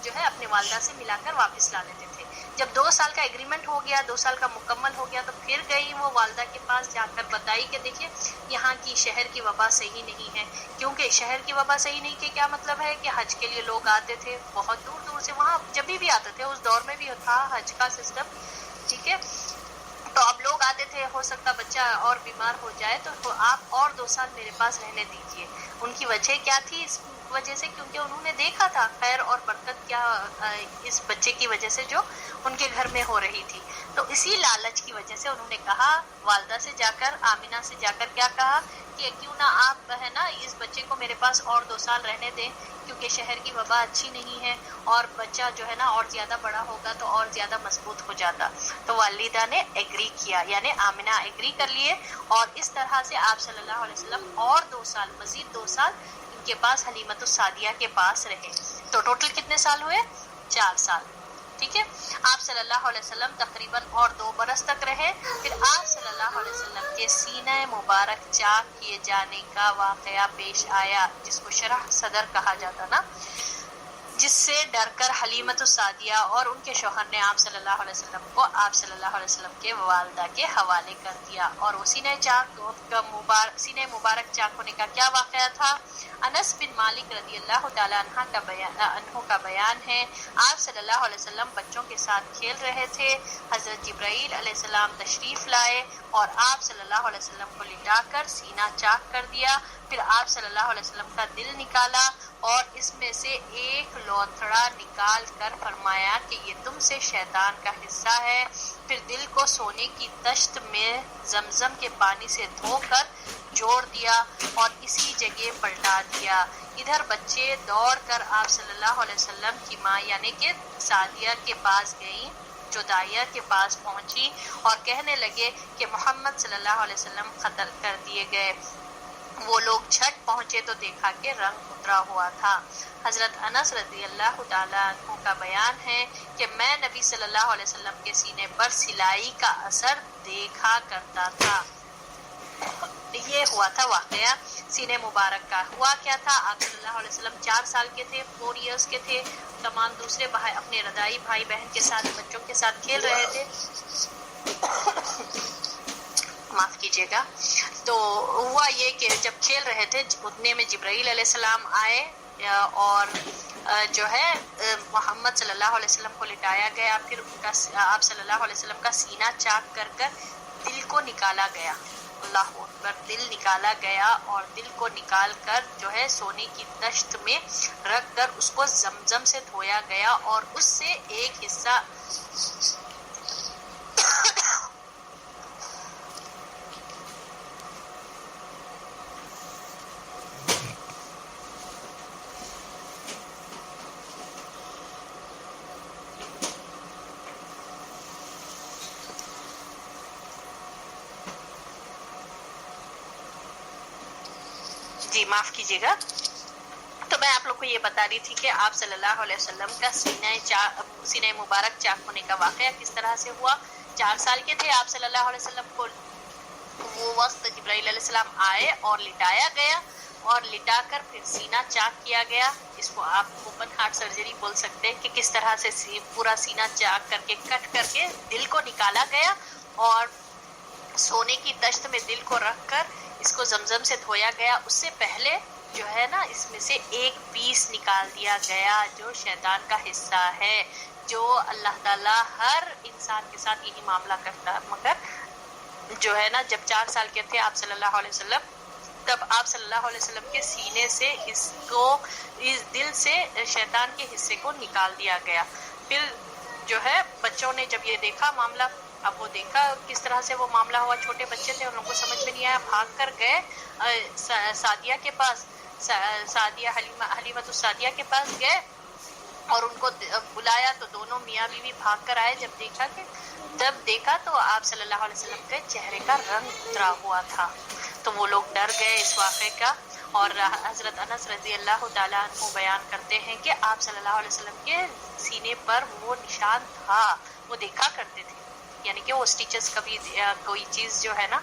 جو ہے اپنے والدہ سے ملا کر واپس لا لیتے تھے. جب 2 سال کا ایگریمنٹ ہو گیا, 2 سال کا مکمل ہو گیا, تو پھر گئی وہ والدہ کے پاس جا کر بتائی کہ دیکھیے یہاں کی شہر کی وبا صحیح نہیں ہے. کیونکہ شہر کی وبا صحیح نہیں کہ کیا مطلب ہے کہ حج کے لیے لوگ آتے تھے بہت دور دور سے, وہاں جب بھی آتے تھے اس دور میں بھی تھا حج کا سسٹم, ٹھیک ہے. تو اب لوگ آتے تھے, ہو سکتا بچہ اور بیمار ہو جائے تو آپ اور 2 سال میرے پاس رہنے دیجیے. ان کی وجہ کیا تھی اس وجہ سے کیونکہ انہوں نے دیکھا تھا خیر اور برکت کیا اس بچے کی وجہ سے جو ان کے گھر میں ہو رہی تھی. تو اسی لالچ کی وجہ سے انہوں نے کہا والدہ سے جا کر آمینہ سے جا کر کیا کہا کہ کیوں نہ آپ ہے نا اس بچے کو میرے پاس اور 2 سال رہنے دیں کیونکہ شہر کی وبا اچھی نہیں ہے اور بچہ جو ہے نا اور زیادہ بڑا ہوگا تو اور زیادہ مضبوط ہو جاتا. تو والدہ نے ایگری کیا یعنی آمینہ ایگری کر لیے اور اس طرح سے آپ صلی اللہ علیہ وسلم اور 2 سال مزید 2 سال ان کے پاس حلیمۃ السعدیہ کے پاس رہے. تو ٹوٹل کتنے سال ہوئے؟ 4 سال. ٹھیک ہے. آپ صلی اللہ علیہ وسلم تقریباً اور 2 برس تک رہے. پھر آپ صلی اللہ علیہ وسلم کے سینہ مبارک چاک کیے جانے کا واقعہ پیش آیا جس کو شرح صدر کہا جاتا نا، جس سے ڈر کر حلیمۃ السعدیہ اور ان کے شوہر نے آپ صلی اللہ علیہ وسلم کو آپ صلی اللہ علیہ وسلم کے والدہ کے حوالے کر دیا. اور وہ سینہ مبارک چاک ہونے کا کیا واقعہ تھا؟ انس بن مالک رضی اللہ تعالیٰ عنہ کا بیان ہے آپ صلی اللہ علیہ وسلم بچوں کے ساتھ کھیل رہے تھے. حضرت جبرائیل علیہ السلام تشریف لائے اور آپ صلی اللہ علیہ وسلم کو لٹا کر سینہ چاک کر دیا. پھر آپ صلی اللہ علیہ وسلم کا دل نکالا اور اس میں سے ایک لوتھڑا نکال کر فرمایا کہ یہ تم سے شیطان کا حصہ ہے. پھر دل کو سونے کی طشت میں زمزم کے پانی سے دھو کر جوڑ دیا اور اسی جگہ پلٹا دیا. ادھر بچے دوڑ کر آپ صلی اللہ علیہ وسلم کی ماں یعنی کہ سعدیہ کے پاس گئیں جو داعیہ کے پاس پہنچی اور کہنے لگے کہ محمد صلی اللہ علیہ وسلم قتل کر دیے گئے. وہ لوگ جھٹ پہنچے تو دیکھا کہ رنگ اترا ہوا تھا. حضرت انس رضی اللہ تعالیٰ عنہ کا بیان ہے کہ میں نبی صلی اللہ علیہ وسلم کے سینے پر سلائی کا اثر دیکھا کرتا تھا. یہ ہوا تھا واقعہ سینے مبارک کا. ہوا کیا تھا؟ آپ صلی اللہ علیہ وسلم 4 سال کے تھے، 4 ایئرس کے تھے. تمام دوسرے اپنے رضاعی بھائی بہن کے ساتھ بچوں کے ساتھ کھیل رہے تھے. معاف کیجیے گا. تو ہوا یہ کہ جب کھیل رہے تھے اتنے میں جبرائیل علیہ السلام آئے اور جو ہے محمد صلی اللہ علیہ وسلم کو لٹایا گیا. پھر ان کا آپ صلی اللہ علیہ وسلم کا سینہ چاک کر کر دل کو نکالا گیا. اللہ اکبر. دل نکالا گیا اور دل کو نکال کر جو ہے سونے کی طشت میں رکھ کر اس کو زمزم سے دھویا گیا اور اس سے ایک حصہ جی معاف کیجیے گا. تو میں آپ لوگ کو یہ بتا رہی تھی کہ آپ صلی اللہ علیہ وسلم کا سینہ مبارک چاک ہونے کا واقعہ کس طرح سے ہوا. 4 سال کے تھے آپ صلی اللہ علیہ وسلم کو. وہ وقت جبرائیل علیہ السلام آئے اور لٹایا گیا اور لٹا کر پھر سینہ چاک کیا گیا. اس کو آپ اوپن ہارٹ سرجری بول سکتے ہیں کہ کس طرح سے پورا سینہ چاک کر کے کٹ کر کے دل کو نکالا گیا اور سونے کی طشت میں دل کو رکھ کر اس کو زمزم سے دھویا گیا. اس سے پہلے جو ہے نا اس میں سے ایک پیس نکال دیا گیا جو شیطان کا حصہ ہے، جو اللہ تعالیٰ ہر انسان کے ساتھ یہی معاملہ کرتا ہے. مگر جو ہے نا جب 4 سال کے تھے آپ صلی اللہ علیہ وسلم تب آپ صلی اللہ علیہ وسلم کے سینے سے اس دل سے شیطان کے حصے کو نکال دیا گیا. پھر جو ہے بچوں نے جب یہ دیکھا معاملہ، اب وہ دیکھا کس طرح سے وہ معاملہ ہوا. چھوٹے بچے تھے ان لوگوں کو سمجھ میں نہیں آیا، بھاگ کر گئے سعدیہ کے پاس. حلیمۃ السعدیہ کے پاس گئے اور ان کو بلایا تو دونوں میاں بیوی بھاگ کر آئے. جب دیکھا تو آپ صلی اللہ علیہ وسلم کے چہرے کا رنگ اترا ہوا تھا. تو وہ لوگ ڈر گئے اس واقعے کا. اور حضرت انس رضی اللہ تعالیٰ عنہ بیان کرتے ہیں کہ آپ صلی اللہ علیہ وسلم کے سینے پر وہ نشان تھا، وہ دیکھا کرتے تھے. یعنی کہ وہ سٹیچز کبھی کوئی چیز جو ہے نا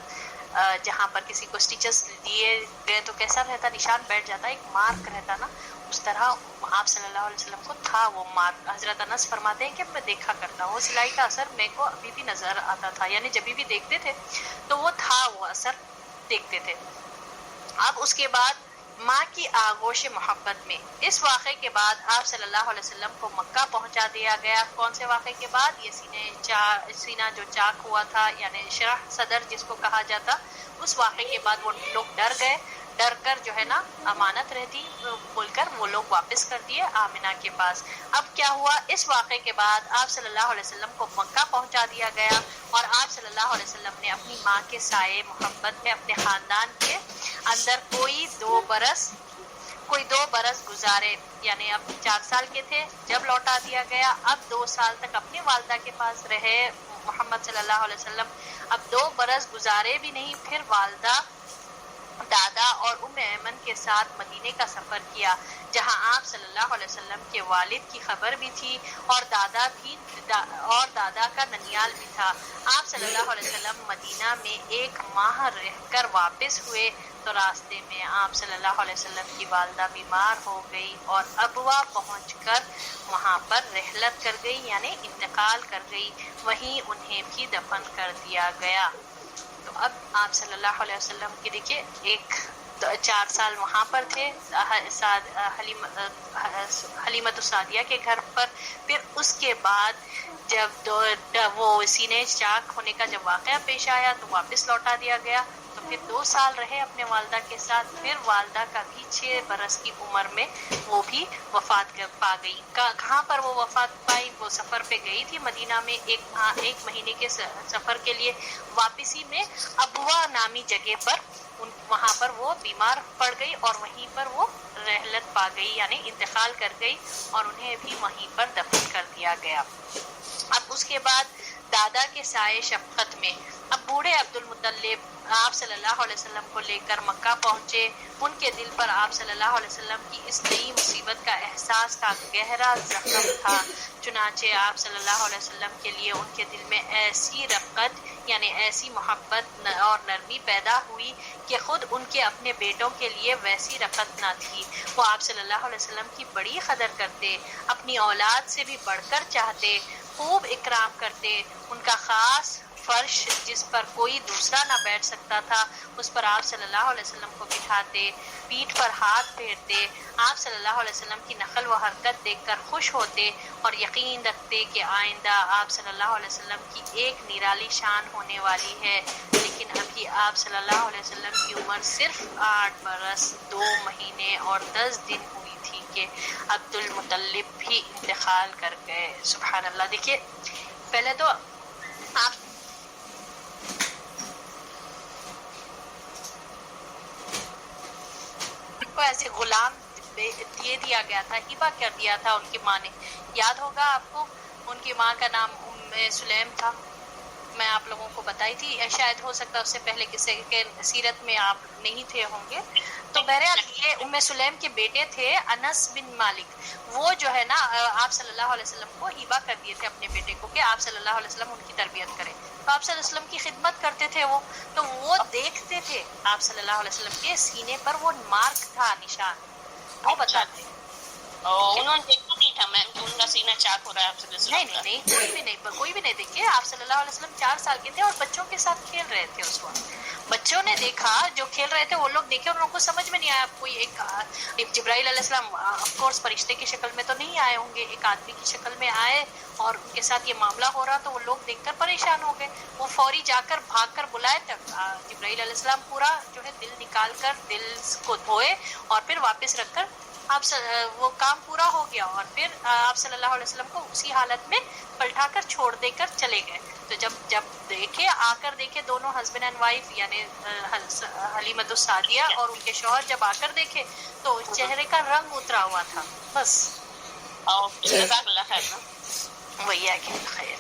جہاں پر کسی کو سٹیچز دیے گئے تو کیسا رہتا، نشان بیٹھ جاتا، ایک مارک رہتا نا، اس طرح آپ صلی اللہ علیہ وسلم کو تھا وہ مارک. حضرت انس فرماتے ہیں کہ میں دیکھا کرتا ہوں، وہ سلائی کا اثر میرے کو ابھی بھی نظر آتا تھا. یعنی جب بھی دیکھتے تھے تو وہ تھا، وہ اثر دیکھتے تھے. اب اس کے بعد ماں کی آغوش محبت میں اس واقعے کے بعد آپ صلی اللہ علیہ وسلم کو مکہ پہنچا دیا گیا. کون سے واقعے کے بعد؟ یہ سینہ جو چاک ہوا تھا یعنی شرح صدر جس کو کہا جاتا، اس واقعے کے بعد وہ لوگ ڈر گئے. ڈر کر جو ہے نا امانت رہتی بول کر وہ لوگ واپس کر دیے آمنہ کے پاس. اب کیا ہوا، اس واقعے کے بعد آپ صلی اللہ علیہ وسلم کو مکہ پہنچا دیا گیا اور آپ صلی اللہ علیہ وسلم نے اپنی ماں کے سائے محبت میں اپنے خاندان کے اندر کوئی 2 برس گزارے. یعنی اب 4 سال کے تھے جب لوٹا دیا گیا، اب 2 سال تک اپنی والدہ کے پاس رہے محمد صلی اللہ علیہ وسلم. اب 2 برس گزارے بھی نہیں، پھر والدہ، دادا اور ایمن کے ساتھ مدینے کا سفر کیا، جہاں آپ صلی اللہ علیہ وسلم کے والد کی خبر بھی تھی اور دادا کا ننیال بھی تھا. آپ صلی اللہ علیہ وسلم مدینہ میں 1 ماہ رہ کر واپس ہوئے تو راستے میں آپ صلی اللہ علیہ وسلم کی والدہ بیمار ہو گئی اور ابوا پہنچ کر وہاں پر رحلت کر گئی، یعنی انتقال کر گئی، وہیں انہیں بھی دفن کر دیا گیا. تو اب آپ صلی اللہ علیہ وسلم کی دیکھیے 4 سال وہاں پر تھے حلیمۃ السعدیہ کے گھر پر. پھر اس کے بعد جب وہ سینے چاک ہونے کا جب واقعہ پیش آیا تو واپس لوٹا دیا گیا. تو پھر 2 سال رہے اپنے والدہ کے ساتھ. پھر والدہ کا بھی 6 برس کی عمر میں وہ بھی وفات پا گئی. کہاں پر وہ وفات پائی؟ وہ سفر پہ گئی تھی مدینہ میں 1 مہینے کے سفر کے لیے. واپسی میں ابوا نامی جگہ پر وہاں پر وہ بیمار پڑ گئی اور وہیں پر وہ رحلت پا گئی، یعنی انتقال کر گئی اور انہیں بھی وہیں پر دفن کر دیا گیا. اب اس کے بعد دادا کے سائے شفقت میں اب بوڑھے عبد المطلب آپ صلی اللہ علیہ وسلم کو لے کر مکہ پہنچے. ان کے دل پر آپ صلی اللہ علیہ وسلم کی اس نئی مصیبت کا احساس کا گہرا زخم تھا. چنانچہ آپ صلی اللہ علیہ وسلم کے لیے ان کے دل میں ایسی رقت، یعنی ایسی محبت اور نرمی پیدا ہوئی کہ خود ان کے اپنے بیٹوں کے لیے ویسی رقت نہ تھی. وہ آپ صلی اللہ علیہ وسلم کی بڑی قدر کرتے، اپنی اولاد سے بھی بڑھ کر چاہتے، خوب اکرام کرتے. ان کا خاص فرش جس پر کوئی دوسرا نہ بیٹھ سکتا تھا اس پر آپ صلی اللہ علیہ وسلم کو بٹھاتے، پیٹھ پر ہاتھ پھیرتے. آپ صلی اللہ علیہ وسلم کی نقل و حرکت دیکھ کر خوش ہوتے اور یقین رکھتے کہ آئندہ آپ صلی اللہ علیہ وسلم کی ایک نرالی شان ہونے والی ہے. لیکن ابھی آپ صلی اللہ علیہ وسلم کی عمر صرف 8 برس 2 مہینے اور 10 دن ہوئی تھی کہ عبد المطلب بھی انتقال کر گئے. سبحان اللہ. دیکھیے پہلے تو آپ کو ایسے غلام دے دیا گیا تھا، ہبہ کر دیا تھا ان کی ماں نے. یاد ہوگا آپ کو ان کی ماں کا نام سلیم تھا، میں آپ لوگوں کو بتائی تھی، شاید ہو سکتا اس سے پہلے کسی کے سیرت میں آپ نہیں تھے ہوں گے. تو بہرحال یہ سلیم کے بیٹے تھے انس بن مالک. وہ جو ہے نا آپ صلی اللہ علیہ وسلم کو ہبہ کر دیے تھے اپنے بیٹے کو کہ آپ صلی اللہ علیہ وسلم ان کی تربیت کریں. تو آپ صلی اللہ علیہ وسلم کی خدمت کرتے تھے وہ. تو وہ دیکھتے تھے آپ صلی اللہ علیہ وسلم کے سینے پر وہ مارک تھا، نشان، وہ بتاتے.
انہوں نے دیکھا نہیں تھا میم کہ ان کا سینہ چاک ہو رہا ہے آپ صلی اللہ علیہ وسلم.
نہیں کوئی بھی نہیں دیکھے. آپ صلی اللہ علیہ وسلم 4 سال کے تھے اور بچوں کے ساتھ کھیل رہے تھے. اس وقت بچوں نے دیکھا، جو کھیل رہے تھے وہ لوگ دیکھے اور ان کو سمجھ میں نہیں آیا. کوئی ایک جبرائیل علیہ السلام آف کورس فرشتے کی شکل میں تو نہیں آئے ہوں گے، ایک آدمی کی شکل میں آئے اور ان کے ساتھ یہ معاملہ ہو رہا. تو وہ لوگ دیکھ کر پریشان ہو گئے. وہ فوری جا کر بھاگ کر بلائے. تک جبرائیل علیہ السلام پورا جو ہے دل نکال کر دل کو دھوئے اور پھر واپس رکھ کر آپ وہ کام پورا ہو گیا اور پھر آپ صلی اللہ علیہ وسلم کو اسی حالت میں پلٹا کر چھوڑ دے کر چلے گئے. تو جب دیکھے آ کر دیکھے دونوں ہسبینڈ اینڈ وائف یعنی حلیمۃ السعدیہ اور ان کے شوہر جب آ کر دیکھے تو چہرے کا رنگ اترا ہوا تھا. بس
جزاک اللہ خیر.
وہی ہے کہ خیر.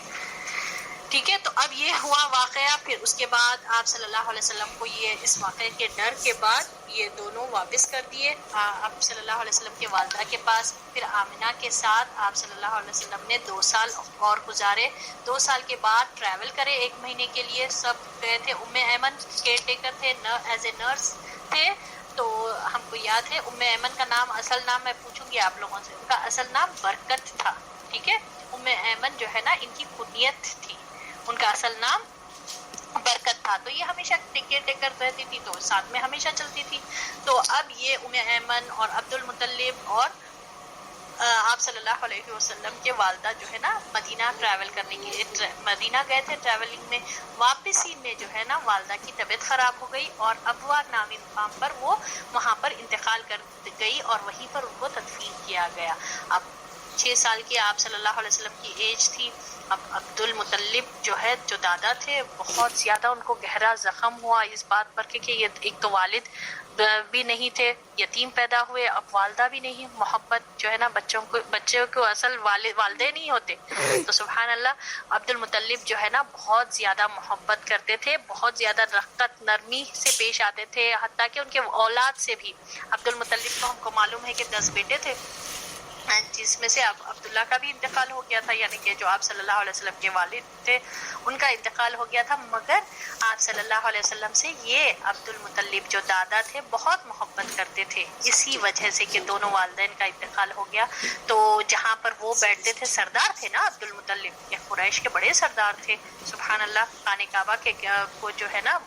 ٹھیک ہے. تو اب یہ ہوا واقعہ. پھر اس کے بعد آپ صلی اللہ علیہ وسلم کو یہ اس واقعے کے ڈر کے بعد یہ دونوں واپس کر دیے آپ صلی اللہ علیہ وسلم کے والدہ کے پاس. پھر آمنہ کے ساتھ آپ صلی اللہ علیہ وسلم نے 2 سال اور گزارے. 2 سال کے بعد ٹریول کرے 1 مہینے کے لیے. سب گئے تھے. ایمن کیئر ٹیکر تھے، ایز اے نرس تھے. تو ہم کو یاد ہے ایمن کا نام، اصل نام میں پوچھوں گی آپ لوگوں سے. ان کا اصل نام برکت تھا. ٹھیک ہے. ایمن جو ہے نا ان کی کنیت تھی، ان کا اصل نام برکت تھا. تو یہ ہمیشہ کیئر ٹیکر رہتی تھی تو ساتھ میں ہمیشہ چلتی تھی. تو اب یہ ایمن اور عبد المطلب اور آپ صلی اللہ علیہ وسلم کے والدہ جو ہے نا مدینہ ٹریول کرنے کی مدینہ گئے تھے ٹریولنگ میں، واپس ہی میں جو ہے نا والدہ کی طبیعت خراب ہو گئی اور ابوا نامی مقام پر وہ وہاں پر انتقال کر گئی اور وہیں پر ان کو تدفین کیا گیا۔ اب 6 سال کی آپ صلی اللہ علیہ وسلم کی ایج تھی۔ اب عبد المطلب جو ہے جو دادا تھے بہت زیادہ ان کو گہرا زخم ہوا اس بات پر کہ یہ ایک تو والد بھی نہیں تھے، یتیم پیدا ہوئے، اب والدہ بھی نہیں، محبت جو ہے نا بچوں کو اصل والدے نہیں ہوتے، تو سبحان اللہ عبد المطلب جو ہے نا بہت زیادہ محبت کرتے تھے، بہت زیادہ رقت نرمی سے پیش آتے تھے، حتیٰ کہ ان کے اولاد سے بھی۔ عبد المطلب کو ہم کو معلوم ہے کہ 10 بیٹے تھے، جس میں سے عبداللہ کا بھی انتقال ہو گیا تھا، یعنی کہ جو آپ صلی اللہ علیہ وسلم کے والد تھے ان کا انتقال ہو گیا تھا، مگر آپ صلی اللہ علیہ وسلم سے یہ عبد المطلب جو دادا تھے بہت محبت کرتے تھے، اسی وجہ سے کہ دونوں والدین کا انتقال ہو گیا۔ تو جہاں پر وہ بیٹھتے تھے، سردار تھے نا عبد المطلب، یہ قریش کے بڑے سردار تھے، سبحان اللہ، خانہ کعبہ کے کو جو ہے نا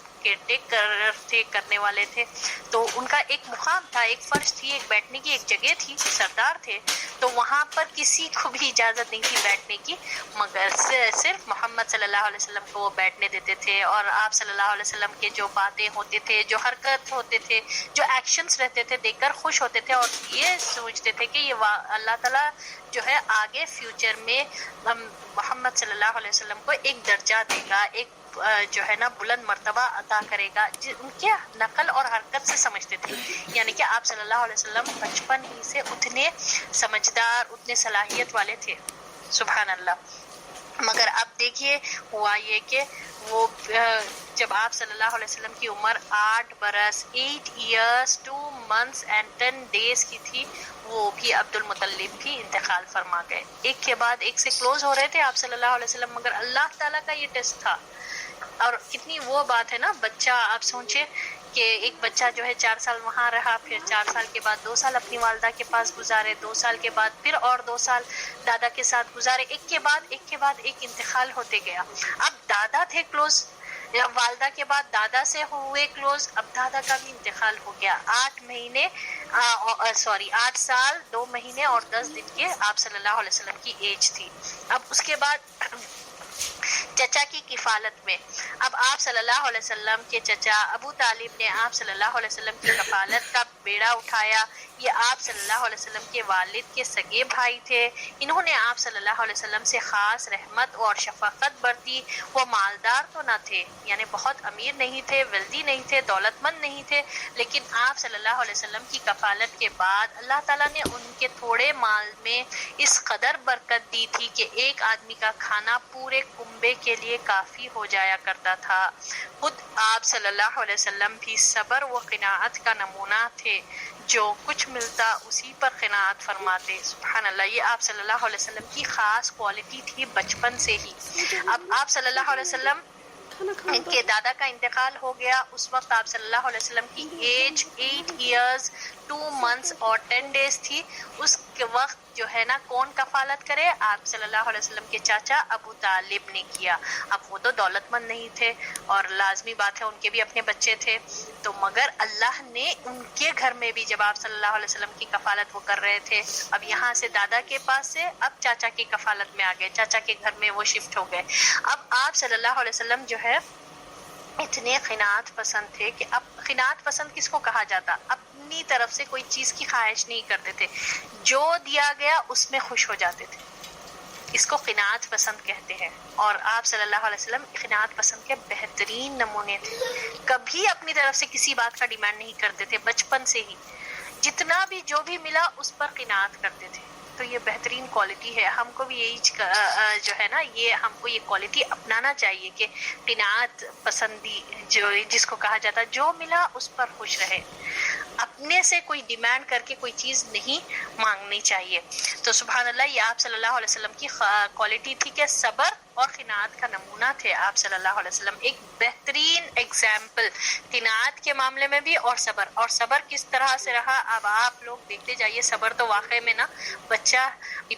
کرنے والے تھے، تو ان کا ایک مقام تھا، ایک فرش تھی، ایک بیٹھنے کی ایک جگہ تھی، سردار تھے، تو وہاں پر کسی کو بھی اجازت نہیں تھی بیٹھنے کی، مگر صرف محمد صلی اللہ علیہ وسلم کو وہ بیٹھنے دیتے تھے، اور آپ صلی اللہ علیہ وسلم کے جو باتیں ہوتے تھے، جو حرکت ہوتے تھے، جو ایکشنز رہتے تھے، دیکھ کر خوش ہوتے تھے، اور یہ سوچتے تھے کہ یہ اللہ تعالیٰ جو ہے آگے فیوچر میں محمد صلی اللہ علیہ وسلم کو ایک درجہ دے گا، ایک جو ہے نا بلند مرتبہ عطا کرے گا۔ ان کے نقل اور حرکت سے سمجھتے تھے، یعنی کہ آپ صلی اللہ علیہ وسلم بچپن ہی سے اتنے سمجھدار، اتنے صلاحیت والے تھے، سبحان اللہ۔ مگر اب دیکھیے ہوا یہ کہ وہ جب آپ صلی اللہ علیہ وسلم کی عمر 8 برس 8 ایئرس 2 months and 10 days کی تھی، وہ بھی عبد المطلب بھی انتقال فرما گئے۔ ایک کے بعد ایک سے کلوز ہو رہے تھے آپ صلی اللہ علیہ وسلم، مگر اللہ تعالیٰ کا یہ ٹیسٹ تھا، اور کتنی وہ بات ہے نا، بچہ آپ سوچے کہ ایک بچہ جو ہے 4 سال وہاں رہا، پھر 4 سال کے بعد 2 سال اپنی والدہ کے پاس گزارے، 2 سال کے بعد پھر اور 2 سال دادا کے ساتھ گزارے، ایک کے بعد ایک انتقال ہوتے گیا۔ اب دادا تھے کلوز، والدہ کے بعد دادا سے ہوئے کلوز، اب دادا کا بھی انتقال ہو گیا۔ 8 سال 2 مہینے اور 10 دن کے آپ صلی اللہ علیہ وسلم کی ایج تھی۔ اب اس کے بعد چچا کی کفالت میں، اب آپ صلی اللہ علیہ وسلم کے چچا ابو طالب نے آپ صلی اللہ علیہ وسلم کی کفالت کا بیڑا اٹھایا۔ یہ آپ صلی اللہ علیہ وسلم کے والد کے سگے بھائی تھے، انہوں نے آپ صلی اللہ علیہ وسلم سے خاص رحمت اور شفقت برتی۔ وہ مالدار تو نہ تھے، یعنی بہت امیر نہیں تھے، ویلدی نہیں تھے، دولت مند نہیں تھے، لیکن آپ صلی اللہ علیہ وسلم کی کفالت کے بعد اللہ تعالیٰ نے ان کے تھوڑے مال میں اس قدر برکت دی تھی کہ ایک آدمی کا کھانا پورے کنبے کے لیے کافی ہو جایا کرتا تھا۔ خود آپ صلی اللہ علیہ وسلم بھی صبر و قناعت کا نمونہ تھے، جو کچھ ملتا اسی پر قناعت فرماتے، سبحان اللہ۔ یہ آپ صلی اللہ علیہ وسلم کی خاص کوالٹی تھی بچپن سے ہی۔ اب آپ صلی اللہ علیہ وسلم کے دادا کا انتقال ہو گیا، اس وقت آپ صلی اللہ علیہ وسلم کی ایج 8 ایئرس 2 months اور 10 days تھی۔ اس کے وقت جو ہے نا کون کفالت کرے؟ آپ صلی اللہ علیہ وسلم کے چاچا ابو طالب نے کیا۔ اب وہ تو دولت مند نہیں تھے، اور لازمی بات ہے ان کے بھی اپنے بچے تھے، تو مگر اللہ نے ان کے گھر میں بھی جب آپ صلی اللہ علیہ وسلم کی کفالت وہ کر رہے تھے، اب یہاں سے دادا کے پاس سے اب چاچا کی کفالت میں آ گئے، چاچا کے گھر میں وہ شفٹ ہو گئے۔ اب آپ صلی اللہ علیہ وسلم جو ہے اتنے قناعت پسند تھے کہ اب قناعت پسند کس کو کہا جاتا؟ اپنی طرف سے کوئی چیز کی خواہش نہیں کرتے تھے، جو دیا گیا اس میں خوش ہو جاتے تھے، اس کو قناعت پسند کہتے ہیں۔ اور آپ صلی اللہ علیہ وسلم قناعت پسند کے بہترین نمونے تھے، کبھی اپنی طرف سے کسی بات کا ڈیمانڈ نہیں کرتے تھے، بچپن سے ہی جتنا بھی جو بھی ملا اس پر قناعت کرتے تھے۔ تو یہ بہترین کوالٹی ہے، ہم کو بھی یہی جو ہے نا، یہ ہم کو یہ کوالٹی اپنانا چاہیے کہ قناعت پسندی جو جس کو کہا جاتا ہے، جو ملا اس پر خوش رہے، اپنے سے کوئی ڈیمانڈ کر کے کوئی چیز نہیں مانگنی چاہیے۔ تو سبحان اللہ، یہ آپ صلی اللہ علیہ وسلم کی کوالٹی تھی کہ صبر اور قناعت کا نمونہ تھے آپ صلی اللہ علیہ وسلم، ایک بہترین ایگزامپل قناعت کے معاملے میں بھی اور صبر کس طرح سے رہا. اب آپ لوگ دیکھتے جائیے صبر تو واقعے میں نا بچہ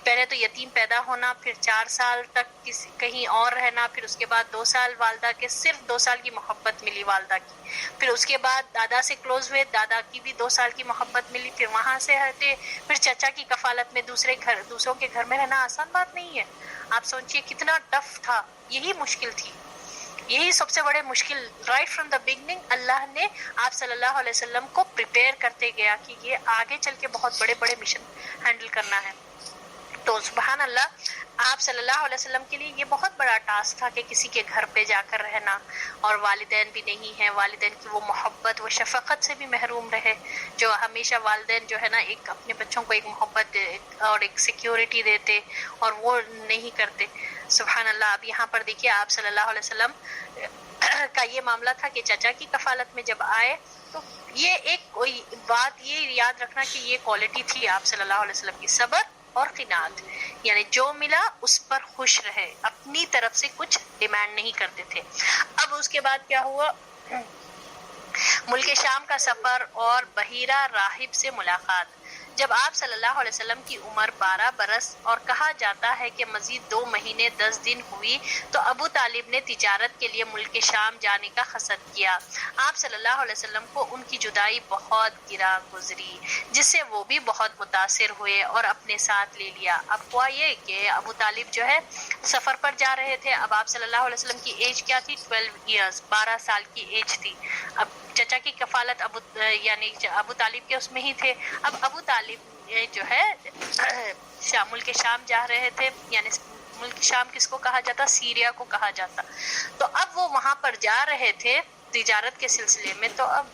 پہلے تو یتیم پیدا ہونا، پھر 4 سال تک کہیں اور رہنا، پھر اس کے بعد 2 سال والدہ کے صرف 2 سال کی محبت ملی والدہ کی، پھر اس کے بعد دادا سے کلوز ہوئے، دادا کی بھی 2 سال کی محبت ملی، پھر وہاں سے ہٹے، پھر چچا کی کفالت میں دوسروں کے گھر میں رہنا آسان بات نہیں ہے. آپ سوچئے کتنا ٹف تھا. یہی مشکل تھی، یہی سب سے بڑے مشکل. رائٹ فرام دا بگننگ اللہ نے آپ صلی اللہ علیہ وسلم کو پریپیئر کرتے گیا کہ یہ آگے چل کے بہت بڑے بڑے مشن ہینڈل کرنا ہے. تو سبحان اللہ آپ صلی اللہ علیہ وسلم کے لیے یہ بہت بڑا ٹاسک تھا کہ کسی کے گھر پہ جا کر رہنا، اور والدین بھی نہیں ہیں، والدین کی وہ محبت و شفقت سے بھی محروم رہے جو ہمیشہ والدین جو ہے نا ایک اپنے بچوں کو ایک محبت اور ایک سیکیورٹی دیتے اور وہ نہیں کرتے. سبحان اللہ. اب یہاں پر دیکھیے آپ صلی اللہ علیہ وسلم کا یہ معاملہ تھا کہ چچا کی کفالت میں جب آئے تو یہ ایک کوئی بات یہ یاد رکھنا کہ یہ کوالٹی تھی آپ صلی اللہ علیہ وسلم کی، صبر اور قناعت، یعنی جو ملا اس پر خوش رہے، اپنی طرف سے کچھ ڈیمانڈ نہیں کرتے تھے. اب اس کے بعد کیا ہوا؟ ملک شام کا سفر اور بحیرہ راہب سے ملاقات. جب آپ صلی اللہ علیہ وسلم کی عمر 12 برس اور کہا جاتا ہے کہ مزید 2 مہینے 10 دن ہوئی تو ابو طالب نے تجارت کے لیے ملک شام جانے کا قصد کیا. آپ صلی اللہ علیہ وسلم کو ان کی جدائی بہت گراں گزری، جس سے وہ بھی بہت متاثر ہوئے اور اپنے ساتھ لے لیا. اب ہوا یہ کہ ابو طالب جو ہے سفر پر جا رہے تھے. اب آپ صلی اللہ علیہ وسلم کی ایج کیا تھی؟ 12 ایئرز، 12 سال کی ایج تھی. اب چچا کی کفالت یعنی ابو طالب کے اس میں ہی تھے. اب ابو طالب جو ہے ملک شام جا رہے تھے، یعنی ملک شام کس کو کہا جاتا؟ سیریا کو کہا جاتا. تو اب وہ وہاں پر جا رہے تھے تجارت کے سلسلے میں، تو اب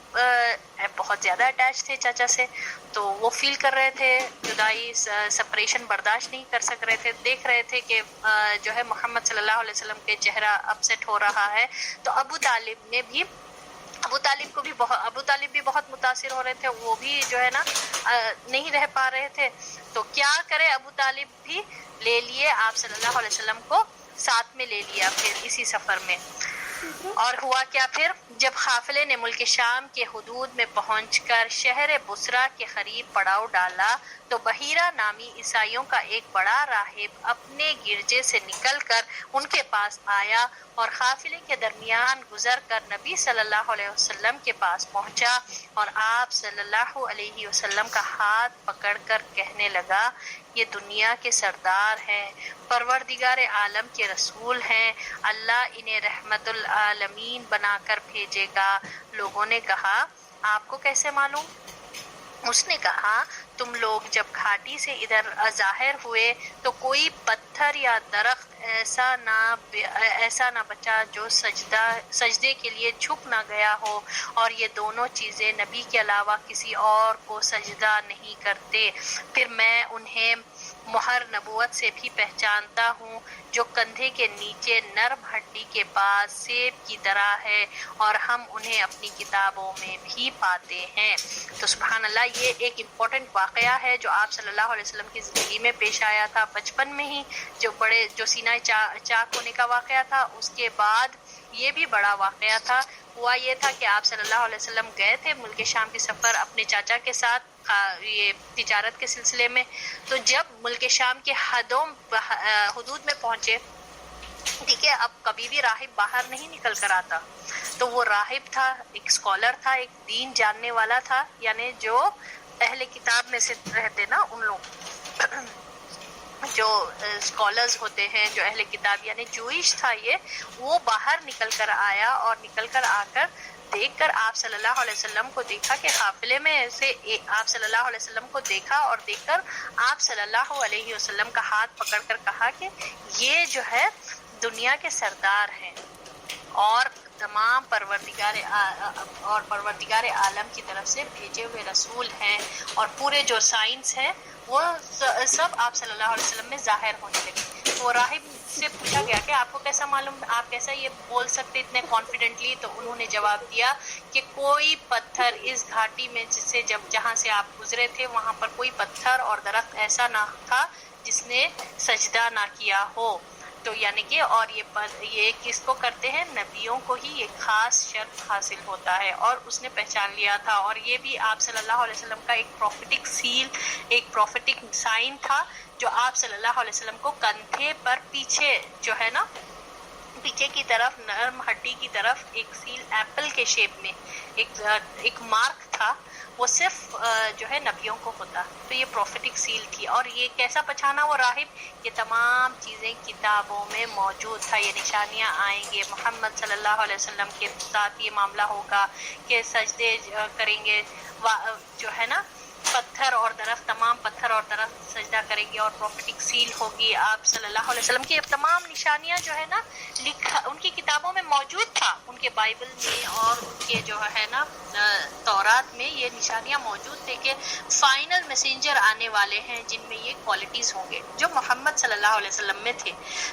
بہت زیادہ اٹیچ تھے چچا سے، تو وہ فیل کر رہے تھے جدائی، سپریشن برداشت نہیں کر سک رہے تھے. دیکھ رہے تھے کہ جو ہے محمد صلی اللہ علیہ وسلم کے چہرہ اپسیٹ ہو رہا ہے. تو ابو طالب بھی بہت متاثر ہو رہے تھے، وہ بھی جو ہے نا نہیں رہ پا رہے تھے. تو کیا کرے، ابو طالب بھی لے لیے آپ صلی اللہ علیہ وسلم کو ساتھ میں لے لیا پھر اسی سفر میں. اور ہوا کیا پھر؟ جب قافلے نے ملک شام کے حدود میں پہنچ کر شہر بصرہ کے قریب پڑاؤ ڈالا تو بحیرہ نامی عیسائیوں کا ایک بڑا راہب اپنے گرجے سے نکل کر ان کے پاس آیا اور قافلے کے درمیان گزر کر نبی صلی اللہ علیہ وسلم کے پاس پہنچا اور آپ صلی اللہ علیہ وسلم کا ہاتھ پکڑ کر کہنے لگا، یہ دنیا کے سردار ہیں، پروردگار عالم کے رسول ہیں، اللہ انہیں رحمت العالمین بنا کر بھیجے گا. لوگوں نے کہا آپ کو کیسے معلوم؟ اس نے کہا تم لوگ جب گھاٹی سے ادھر ظاہر ہوئے تو کوئی پتھر یا درخت ایسا نہ بچا جو سجدے کے لیے جھک نہ گیا ہو، اور یہ دونوں چیزیں نبی کے علاوہ کسی اور کو سجدہ نہیں کرتے. پھر میں انہیں مہر نبوت سے بھی پہچانتا ہوں جو کندھے کے نیچے نرم ہڈی کے پاس سیب کی طرح ہے، اور ہم انہیں اپنی کتابوں میں بھی پاتے ہیں. تو سبحان اللہ، یہ ایک امپورٹنٹ واقعہ ہے جو آپ صلی اللہ علیہ وسلم کی زندگی میں پیش آیا تھا بچپن میں ہی، جو سینہ چاک ہونے کا واقعہ تھا. اس کے بعد یہ بھی بڑا واقعہ تھا. ہوا یہ تھا کہ آپ صلی اللہ علیہ وسلم گئے تھے ملک شام کے سفر اپنے چاچا کے ساتھ یہ تجارت کے سلسلے میں. تو جب ملک شام کے حدود میں پہنچے، ٹھیک ہے، اب کبھی بھی راہب باہر نہیں نکل کر آتا. تو وہ راہب تھا، ایک اسکالر تھا، ایک دین جاننے والا تھا، یعنی جو اہل کتاب میں سے رہتے نا، ان لوگ جو اسکالرز ہوتے ہیں، جو اہل کتاب یعنی جوئش تھا وہ باہر نکل کر آیا، اور نکل کر آ کر دیکھ کر آپ صلی اللہ علیہ وسلم کو دیکھا کہ قافلے میں سے آپ صلی اللہ علیہ وسلم کو دیکھا، اور دیکھ کر آپ صلی اللہ علیہ وسلم کا ہاتھ پکڑ کر کہا کہ یہ جو ہے دنیا کے سردار ہیں اور تمام پروردگار عالم کی طرف سے بھیجے ہوئے رسول ہیں، اور پورے جو سائنس ہیں وہ سب آپ صلی اللہ علیہ وسلم میں ظاہر ہونے لگے. وہ راہب سے پوچھا گیا کہ آپ کو کیسا معلوم، آپ کیسا یہ بول سکتے اتنے کانفیڈنٹلی؟ تو انہوں نے جواب دیا کہ کوئی پتھر اس گھاٹی میں جہاں سے آپ گزرے تھے وہاں پر کوئی پتھر اور درخت ایسا نہ تھا جس نے سجدہ نہ کیا ہو. تو یعنی کہ اور یہ کس کو کرتے ہیں؟ نبیوں کو ہی یہ خاص شرف حاصل ہوتا ہے، اور اس نے پہچان لیا تھا. اور یہ بھی آپ صلی اللہ علیہ وسلم کا ایک پروفیٹک سیل، ایک پروفیٹک سائن تھا جو آپ صلی اللہ علیہ وسلم کو کندھے پر پیچھے جو ہے نا، پیچھے کی طرف نرم ہڈی کی طرف ایک سیل ایپل کے شیپ میں ایک مارک تھا، وہ صرف جو ہے نبیوں کو ہوتا. تو یہ پروفیٹک سیل تھی. اور یہ کیسا پہچانا وہ راہب؟ یہ تمام چیزیں کتابوں میں موجود تھا. یہ نشانیاں آئیں گے، محمد صلی اللہ علیہ وسلم کے ساتھ یہ معاملہ ہوگا کہ سجدے کریں گے، جو ہے نا پتھر اور درخت، تمام پتھر اور درخت سجدہ کریں گے، اور پروفیٹک سیل ہوگی. آپ صلی اللہ علیہ وسلم کی تمام نشانیاں جو ہے نا ان کی کتابوں میں موجود تھا، ان کے بائبل میں اور ان کے جو ہے نا تورات میں یہ نشانیاں موجود تھے کہ فائنل میسنجر آنے والے ہیں جن میں یہ کوالٹیز ہوں گے جو محمد صلی اللہ علیہ وسلم میں تھے.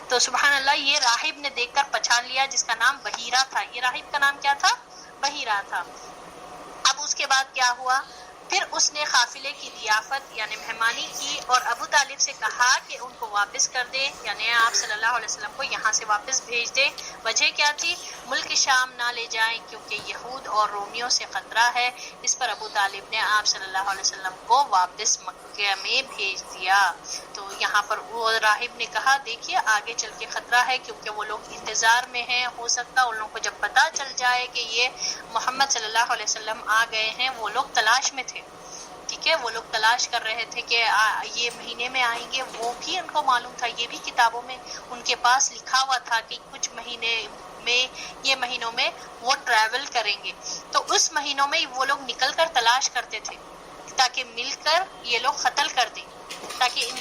تو سبحان اللہ، یہ راہب نے دیکھ کر پہچان لیا، جس کا نام بحیرہ تھا. یہ راہب کا نام کیا تھا؟ بحیرہ تھا. اب اس کے بعد کیا ہوا؟ پھر اس نے قافلے کی ضیافت یعنی مہمانی کی، اور ابو طالب سے کہا کہ ان کو واپس کر دے، یعنی آپ صلی اللہ علیہ وسلم کو یہاں سے واپس بھیج دے. وجہ کیا تھی؟ ملک شام نہ لے جائیں کیونکہ یہود اور رومیوں سے خطرہ ہے. اس پر ابو طالب نے آپ صلی اللہ علیہ وسلم کو واپس مکہ میں بھیج دیا. تو یہاں پر وہ راہب نے کہا دیکھیے آگے چل کے خطرہ ہے، کیونکہ وہ لوگ انتظار میں ہیں، ہو سکتا ان لوگوں کو جب پتہ چل جائے کہ یہ محمد صلی اللہ علیہ وسلم آ گئے ہیں. وہ لوگ تلاش میں تھے، ٹھیک ہے، وہ لوگ تلاش کر رہے تھے کہ یہ مہینے میں آئیں گے. وہ بھی ان کو معلوم تھا، یہ بھی کتابوں میں ان کے پاس لکھا ہوا تھا کہ کچھ مہینے میں، یہ مہینوں میں وہ ٹریول کریں گے. تو اس مہینوں میں وہ لوگ نکل کر تلاش کرتے تھے تاکہ مل کر یہ لوگ قتل کر دیں، تاکہ ان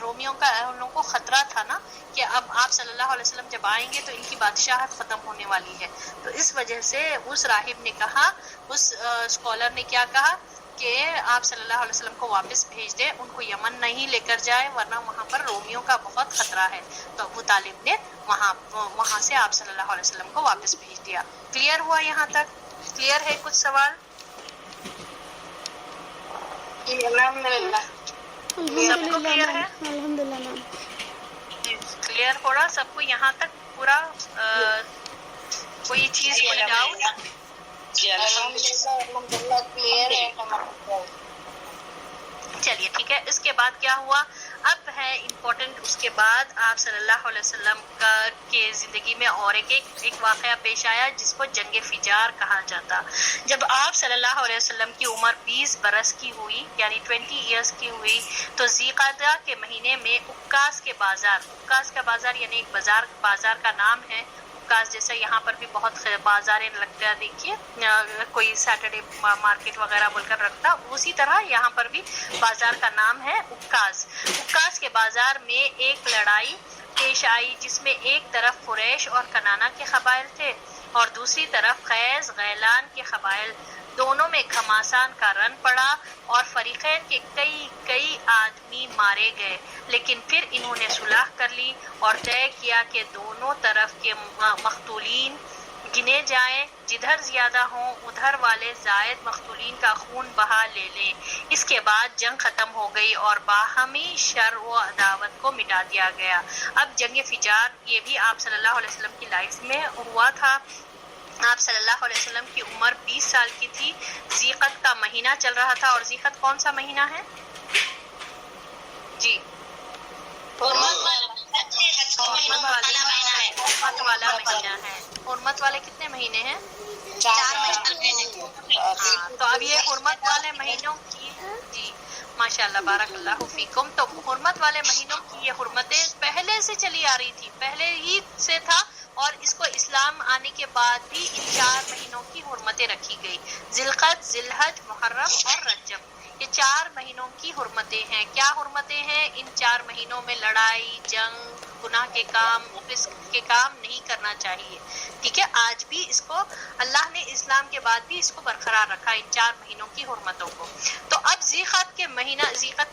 رومیوں کا ان لوگوں کو خطرہ تھا نا کہ اب آپ صلی اللہ علیہ وسلم جب آئیں گے تو ان کی بادشاہت ختم ہونے والی ہے. تو اس وجہ سے اس راہب نے کہا، اس اسکالر نے کیا کہا کہ آپ صلی اللہ علیہ وسلم کو واپس بھیج دیں، ان کو یمن نہیں لے کر جائے ورنہ وہاں پر رومیوں کا بہت خطرہ ہے. تو ابو طالب نے وہاں سے آپ صلی اللہ علیہ وسلم کو واپس بھیج دیا. کلیئر ہوا یہاں تک؟ کلیئر ہے؟ کچھ سوال؟ سب کو کلیئر ہے؟
الحمدللہ میم.
کلیئر ہو رہا سب کو یہاں تک پورا؟ کوئی چیز، کوئی ڈاؤٹ؟ چلیے ٹھیک ہے. اس کے بعد کیا ہوا؟ اب ہے امپورٹنٹ، اس کے بعد آپ صلی اللہ علیہ وسلم کے زندگی میں اور ایک واقعہ پیش آیا جس کو جنگ فجار کہا جاتا. جب آپ صلی اللہ علیہ وسلم کی عمر 20 برس کی ہوئی، یعنی 20 ایئرس کی ہوئی، تو ذی قعدہ کے مہینے میں عکاظ کے بازار، عکاظ کا بازار یعنی ایک بازار کا نام ہے. جیسا یہاں پر بھی بہت بازاریں لگتا ہے، دیکھیے کوئی سیٹرڈے مارکیٹ وغیرہ بول کر رکھتا، اسی طرح یہاں پر بھی بازار کا نام ہے عکاظ. عکاظ کے بازار میں ایک لڑائی پیش آئی جس میں ایک طرف قریش اور کنانہ کے قبائل تھے اور دوسری طرف خیز غیلان کے قبائل. دونوں میں گھماسان کا رن پڑا اور فریقین کے کئی آدمی مارے گئے، لیکن پھر انہوں نے صلح کر لی اور طے کیا کہ دونوں طرف کے مقتولین گنے جائیں، جدھر زیادہ ہوں ادھر والے زائد مقتولین کا خون بہا لے لیں. اس کے بعد جنگ ختم ہو گئی اور باہمی شر و عداوت کو مٹا دیا گیا. اب جنگ فجار یہ بھی آپ صلی اللہ علیہ وسلم کی لائف میں ہوا تھا. آپ صلی اللہ علیہ وسلم کی عمر 20 سال کی تھی. ذی قعدہ کا مہینہ چل رہا تھا، اور ذی قعدہ کون سا مہینہ ہے؟ جی حرمت والا مہینہ ہے. حرمت والے کتنے مہینے ہیں؟
4 مہینے.
ہاں، تو اب یہ حرمت والے مہینوں کی، جی ماشاء اللہ بارک اللہ فیکم. تو حرمت والے مہینوں کی یہ حرمتیں پہلے سے چلی آ رہی تھی، پہلے ہی سے تھا، اور اس کو اسلام آنے کے بعد بھی ان 4 مہینوں کی حرمتیں رکھی گئی. ذی القعدہ، ذی الحج، محرم اور رجب، یہ 4 مہینوں کی حرمتیں ہیں. کیا حرمتیں ہیں؟ ان 4 مہینوں میں لڑائی، جنگ، گناہ کے کام، فسق کے کام نہیں کرنا چاہیے. ٹھیک ہے، آج بھی اس کو اللہ نے اسلام کے بعد بھی اس کو برقرار رکھا، ان 4 مہینوں کی حرمتوں کو. تو اب ذی قعدہ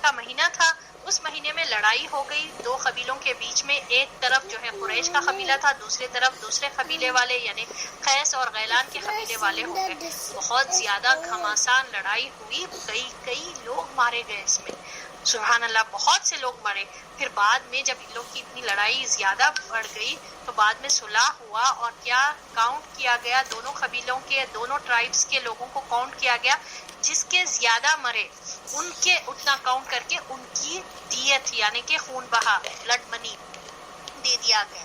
کا مہینہ تھا، اس مہینے میں لڑائی ہو گئی 2 قبیلوں کے بیچ میں. ایک طرف جو ہے قریش کا قبیلہ تھا، دوسری طرف دوسرے قبیلے والے یعنی قیس اور غیلان کے قبیلے والے ہو گئے. بہت زیادہ گھماسان لڑائی ہوئی، کئی لوگ مارے گئے اس میں. سبحان اللہ، بہت سے لوگ مرے. پھر بعد میں جب ان لوگ کی اتنی لڑائی زیادہ بڑھ گئی تو بعد میں صلح ہوا اور کیا کاؤنٹ کیا گیا، دونوں قبیلوں کے دونوں ٹرائبس کے لوگوں کو کاؤنٹ کیا گیا، جس کے زیادہ مرے ان کے اتنا کاؤنٹ کر کے ان کی دیت یعنی کہ خون بہا، بلڈ منی دے دیا گیا.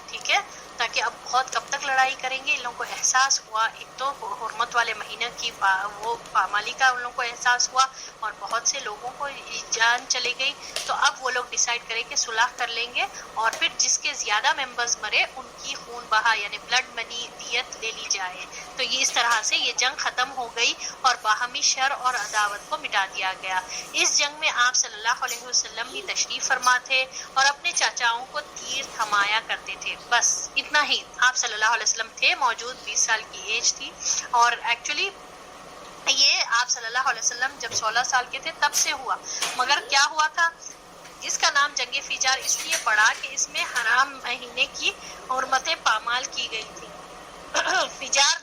ٹھیک ہے، تاکہ اب بہت کب تک لڑائی کریں گے. ان لوگوں کو احساس ہوا، ایک تو حرمت والے مہینے کی وہ پامالی کا ان لوگوں کو احساس ہوا اور بہت سے لوگوں کو جان چلی گئی. تو اب وہ لوگ ڈیسائیڈ کریں کہ صلح کر لیں گے اور پھر جس کے زیادہ ممبرز مرے ان کی خون بہا یعنی بلڈ منی دیت لے لی جائے. تو یہ اس طرح سے یہ جنگ ختم ہو گئی اور باہمی شر اور عداوت کو مٹا دیا گیا. اس جنگ میں آپ صلی اللہ علیہ وسلم بھی تشریف فرما تھے اور اپنے چاچاؤں کو تیر تھمایا کرتے تھے. بس اتنا ہی آپ صلی اللہ علیہ وسلم تھے موجود، 20 سال کی ایج تھی. اور ایکچولی یہ آپ صلی اللہ علیہ وسلم جب 16 سال کے تھے تب سے ہوا، مگر کیا ہوا تھا، اس کا نام جنگ فجار اس لیے پڑا کہ اس میں حرام مہینے کی حرمتیں پامال کی گئی تھی. فجار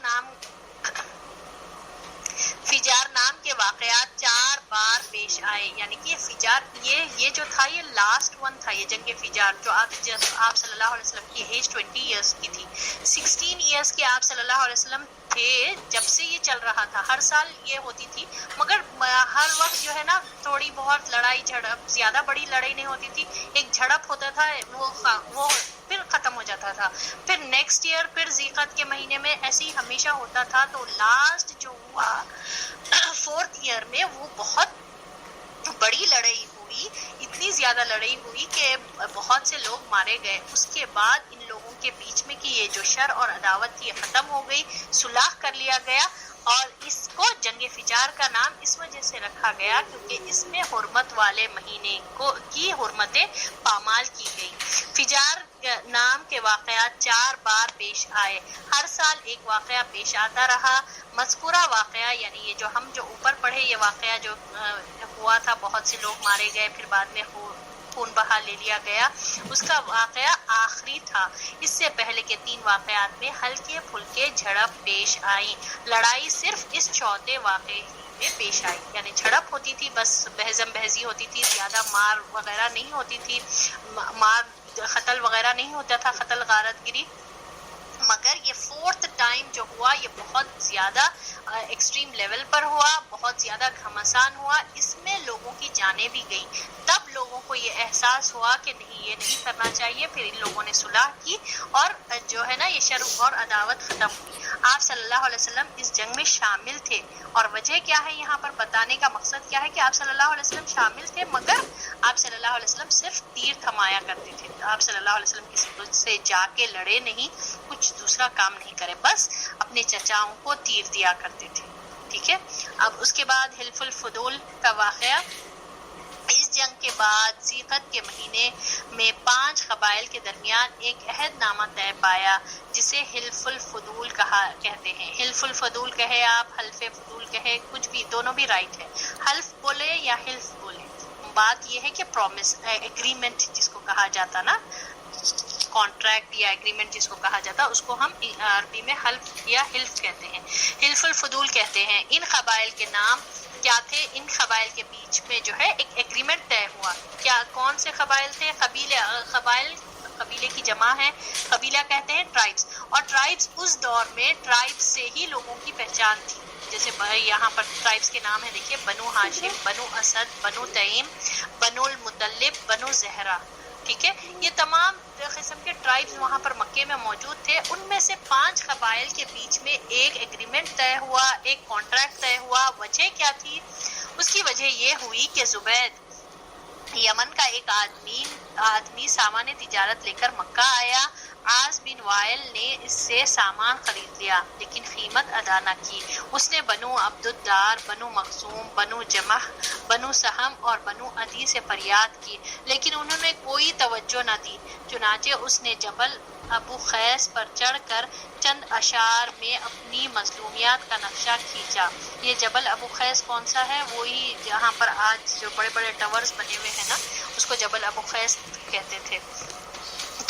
نام کے واقعات 4 بار پیش آئے، یعنی کہ فجار یہ جو تھا یہ لاسٹ ون تھا. یہ جنگ فجار جو آپ صلی اللہ علیہ وسلم کی ایج 20 ایئرس کی تھی، 16 ایئرس کے آپ صلی اللہ علیہ وسلم تھے جب سے یہ چل رہا تھا. ہر سال یہ ہوتی تھی، مگر ہر وقت جو ہے نا تھوڑی بہت لڑائی جھڑپ، زیادہ بڑی لڑائی نہیں ہوتی تھی، ایک جھڑپ ہوتا تھا وہ پھر ختم ہو جاتا تھا. پھر نیکسٹ ایئر پھر ذیقعت کے مہینے میں ایسے ہی ہمیشہ ہوتا تھا. تو لاسٹ جو ہوا 4th ایئر میں وہ بہت بڑی لڑائی ہوئی، اتنی زیادہ لڑائی ہوئی کہ بہت سے لوگ مارے گئے. اس کے بعد ان لوگوں کے بیچ میں کہ یہ جو شر اور عداوت تھی یہ ختم ہو گئی، صلح کر لیا گیا اور اس کو جنگ فجار کا نام اس وجہ سے رکھا گیا کیونکہ اس میں حرمت والے مہینے کی حرمتیں پامال کی گئی. فجار نام کے واقعات 4 بار پیش آئے، ہر سال ایک واقعہ پیش آتا رہا. مذکورہ واقعہ یعنی یہ جو ہم جو اوپر پڑھے یہ واقعہ جو ہوا تھا، بہت سے لوگ مارے گئے پھر بعد میں خون بہا لے لیا گیا، اس کا واقعہ آخری تھا. اس سے پہلے کے 3 واقعات میں ہلکے پھلکے جھڑپ پیش آئی. لڑائی صرف اس چوتھے واقعے میں پیش آئی، یعنی جھڑپ ہوتی تھی، بس بہزم بہزی ہوتی تھی، زیادہ مار وغیرہ نہیں ہوتی تھی، قتل وغیرہ نہیں ہوتا تھا، قتل غارت گری. مگر یہ 4th ٹائم جو ہوا یہ بہت زیادہ ایکسٹریم لیول پر ہوا، بہت زیادہ گھمسان ہوا، اس میں لوگوں کی جانیں بھی گئیں. تب لوگوں کو یہ احساس ہوا کہ نہیں یہ نہیں کرنا چاہیے. پھر ان لوگوں نے صلح کی اور جو ہے نا یہ شر اور عداوت ختم ہوئی. آپ صلی اللہ علیہ وسلم اس جنگ میں شامل تھے اور وجہ کیا ہے یہاں پر بتانے کا مقصد کیا ہے کہ آپ صلی اللہ علیہ وسلم شامل تھے مگر آپ صلی اللہ علیہ وسلم صرف تیر تھمایا کرتے تھے. آپ صلی اللہ علیہ وسلم کسی سے جا کے لڑے نہیں، کچھ دوسرا کام نہیں کرے، بس اپنے چچاؤں کو تیر دیا کرتے تھے. ٹھیک ہے، اب اس کے بعد حلف الفضول کا واقعہ. اس جنگ کے بعد ذیقعت کے مہینے میں 5 قبائل کے درمیان ایک عہد نامہ طے پایا جسے حلف الفضول کہتے ہیں. حلف الفضول کہے آپ، حلف فضول کہے، کچھ بھی، دونوں بھی رائٹ ہے. حلف بولے یا حلف بولے، بات یہ ہے کہ پرومس، ایگریمنٹ جس کو کہا جاتا نا، کانٹریکٹ یا ایگریمنٹ جس کو کہا جاتا، اس کو ہم عربی میں حلف یا حلف کہتے ہیں. حلف الفضول کہتے ہیں. ان قبائل کے نام کیا تھے؟ ان قبائل کے بیچ میں جو ہے ایک ایگریمنٹ طے ہوا. کیا کون سے قبائل تھے؟ قبیلے کی جمع ہے، قبیلہ کہتے ہیں ٹرائبس، اور ٹرائبس اس دور میں ٹرائبس سے ہی لوگوں کی پہچان تھی. جیسے یہاں پر ٹرائبس کے نام ہیں، دیکھیے، بنو ہاشم، بنو اسد، بنو تیم، بنو المطلب، بنو زہرا. ٹھیک ہے، یہ تمام قسم کے ٹرائبز وہاں پر مکے میں موجود تھے. ان میں سے 5 قبائل کے بیچ میں ایک ایگریمنٹ طے ہوا، ایک کانٹریکٹ طے ہوا. وجہ کیا تھی؟ اس کی وجہ یہ ہوئی کہ زبید، یمن کا ایک آدمی سامان تجارت لے کر مکہ آیا. عاص بن وائل نے اس سے سامان خرید لیا لیکن قیمت ادا نہ کی. اس نے بنو عبد الدار، بنو مخزوم، بنو جمح، بنو سہم اور بنو عدی سے فریاد کی لیکن انہوں نے کوئی توجہ نہ دی. چنانچہ اس نے جبل ابو خیس پر چڑھ کر چند اشعار میں اپنی مظلومیات کا نقشہ کھینچا. یہ جبل ابو خیس کون سا ہے؟ وہی جہاں پر آج جو بڑے بڑے ٹاورز بنے ہوئے ہیں نا، اس کو جبل ابو خیس کہتے تھے.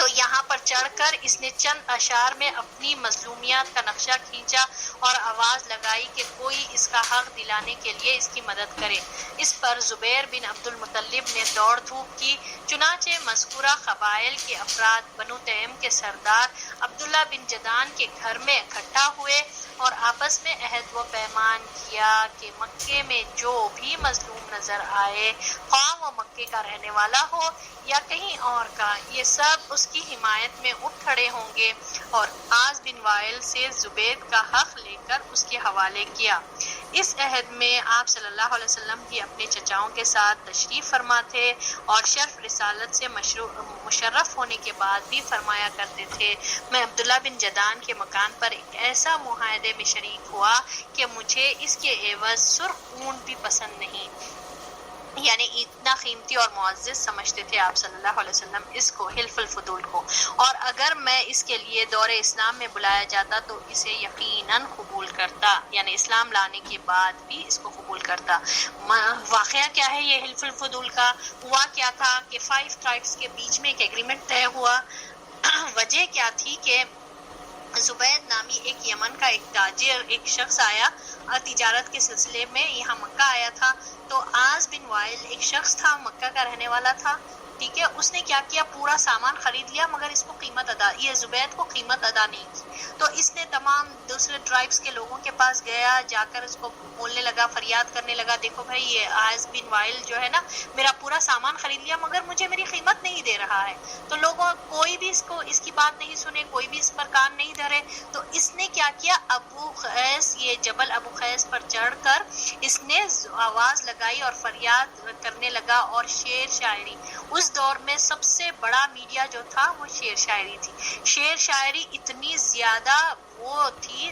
تو یہاں پر چڑھ کر اس نے چند اشعار میں اپنی مظلومیات کا نقشہ کھینچا اور آواز لگائی کہ کوئی اس کا حق دلانے کے لیے اس کی مدد کرے۔ اس پر زبیر بن عبد المطلب نے دوڑ دھوپ کی، چنانچہ مذکورہ قبائل کے افراد بنو تیم کے سردار عبداللہ بن جدان کے گھر میں اکٹھا ہوئے اور آپس میں عہد و پیمان کیا کہ مکے میں جو بھی مظلوم نظر آئے، خواہ وہ مکے کا رہنے والا ہو یا کہیں اور کا، یہ سب اس کی حمایت میں اٹھ کھڑے ہوں گے، اور عاص بن وائل سے زبید کا حق لے کر اس کے حوالے کیا۔ اس عہد میں آپ صلی اللہ علیہ وسلم بھی اپنے چچاؤں کے ساتھ تشریف فرما تھے اور شرف رسالت سے مشرف ہونے کے بعد بھی فرمایا کرتے تھے، میں عبداللہ بن جدان کے مکان پر ایک ایسا معاہدے میں شریک ہوا کہ مجھے اس کے عوض سرخ اونٹ بھی پسند نہیں، یعنی اتنا قیمتی اور معزز سمجھتے تھے آپ صلی اللہ علیہ وسلم اس کو، حلف الفضول کو، اور اگر میں اس کے لیے دور اسلام میں بلایا جاتا تو اسے یقیناً قبول کرتا، یعنی اسلام لانے کے بعد بھی اس کو قبول کرتا۔ واقعہ کیا ہے یہ حلف الفضول کا؟ ہوا کیا تھا کہ 5 ٹرائبس کے بیچ میں ایک ایگریمنٹ طے ہوا۔ وجہ کیا تھی کہ زبید نامی ایک یمن کا ایک تاجر، ایک شخص آیا تجارت کے سلسلے میں یہاں مکہ آیا تھا، تو عاص بن وائل ایک شخص تھا، مکہ کا رہنے والا تھا، ٹھیک ہے، اس نے کیا کیا، پورا سامان خرید لیا مگر اس کو قیمت ادا، یہ زبید کو قیمت ادا نہیں کی، تو اس نے تمام دوسرے ٹرائبس کے لوگوں کے پاس گیا، جا کر اس کو بولنے لگا، فریاد کرنے لگا، دیکھو بھائی یہ عاص بن وائل جو ہے نا میرا پورا سامان خرید لیا مگر مجھے میری قیمت نہیں دے رہا ہے، تو لوگوں کوئی بھی اس کی بات نہیں سنے، کوئی بھی اس پر کان نہیں دھرے، تو اس نے کیا کیا، ابو قیس، یہ جبل ابو قیس پر چڑھ کر اس نے آواز لگائی اور فریاد کرنے لگا، اور شعر شاعری، اس دور میں سب سے بڑا میڈیا جو تھا وہ شعر شاعری تھی، شعر شاعری اتنی زیادہ وہ تھی،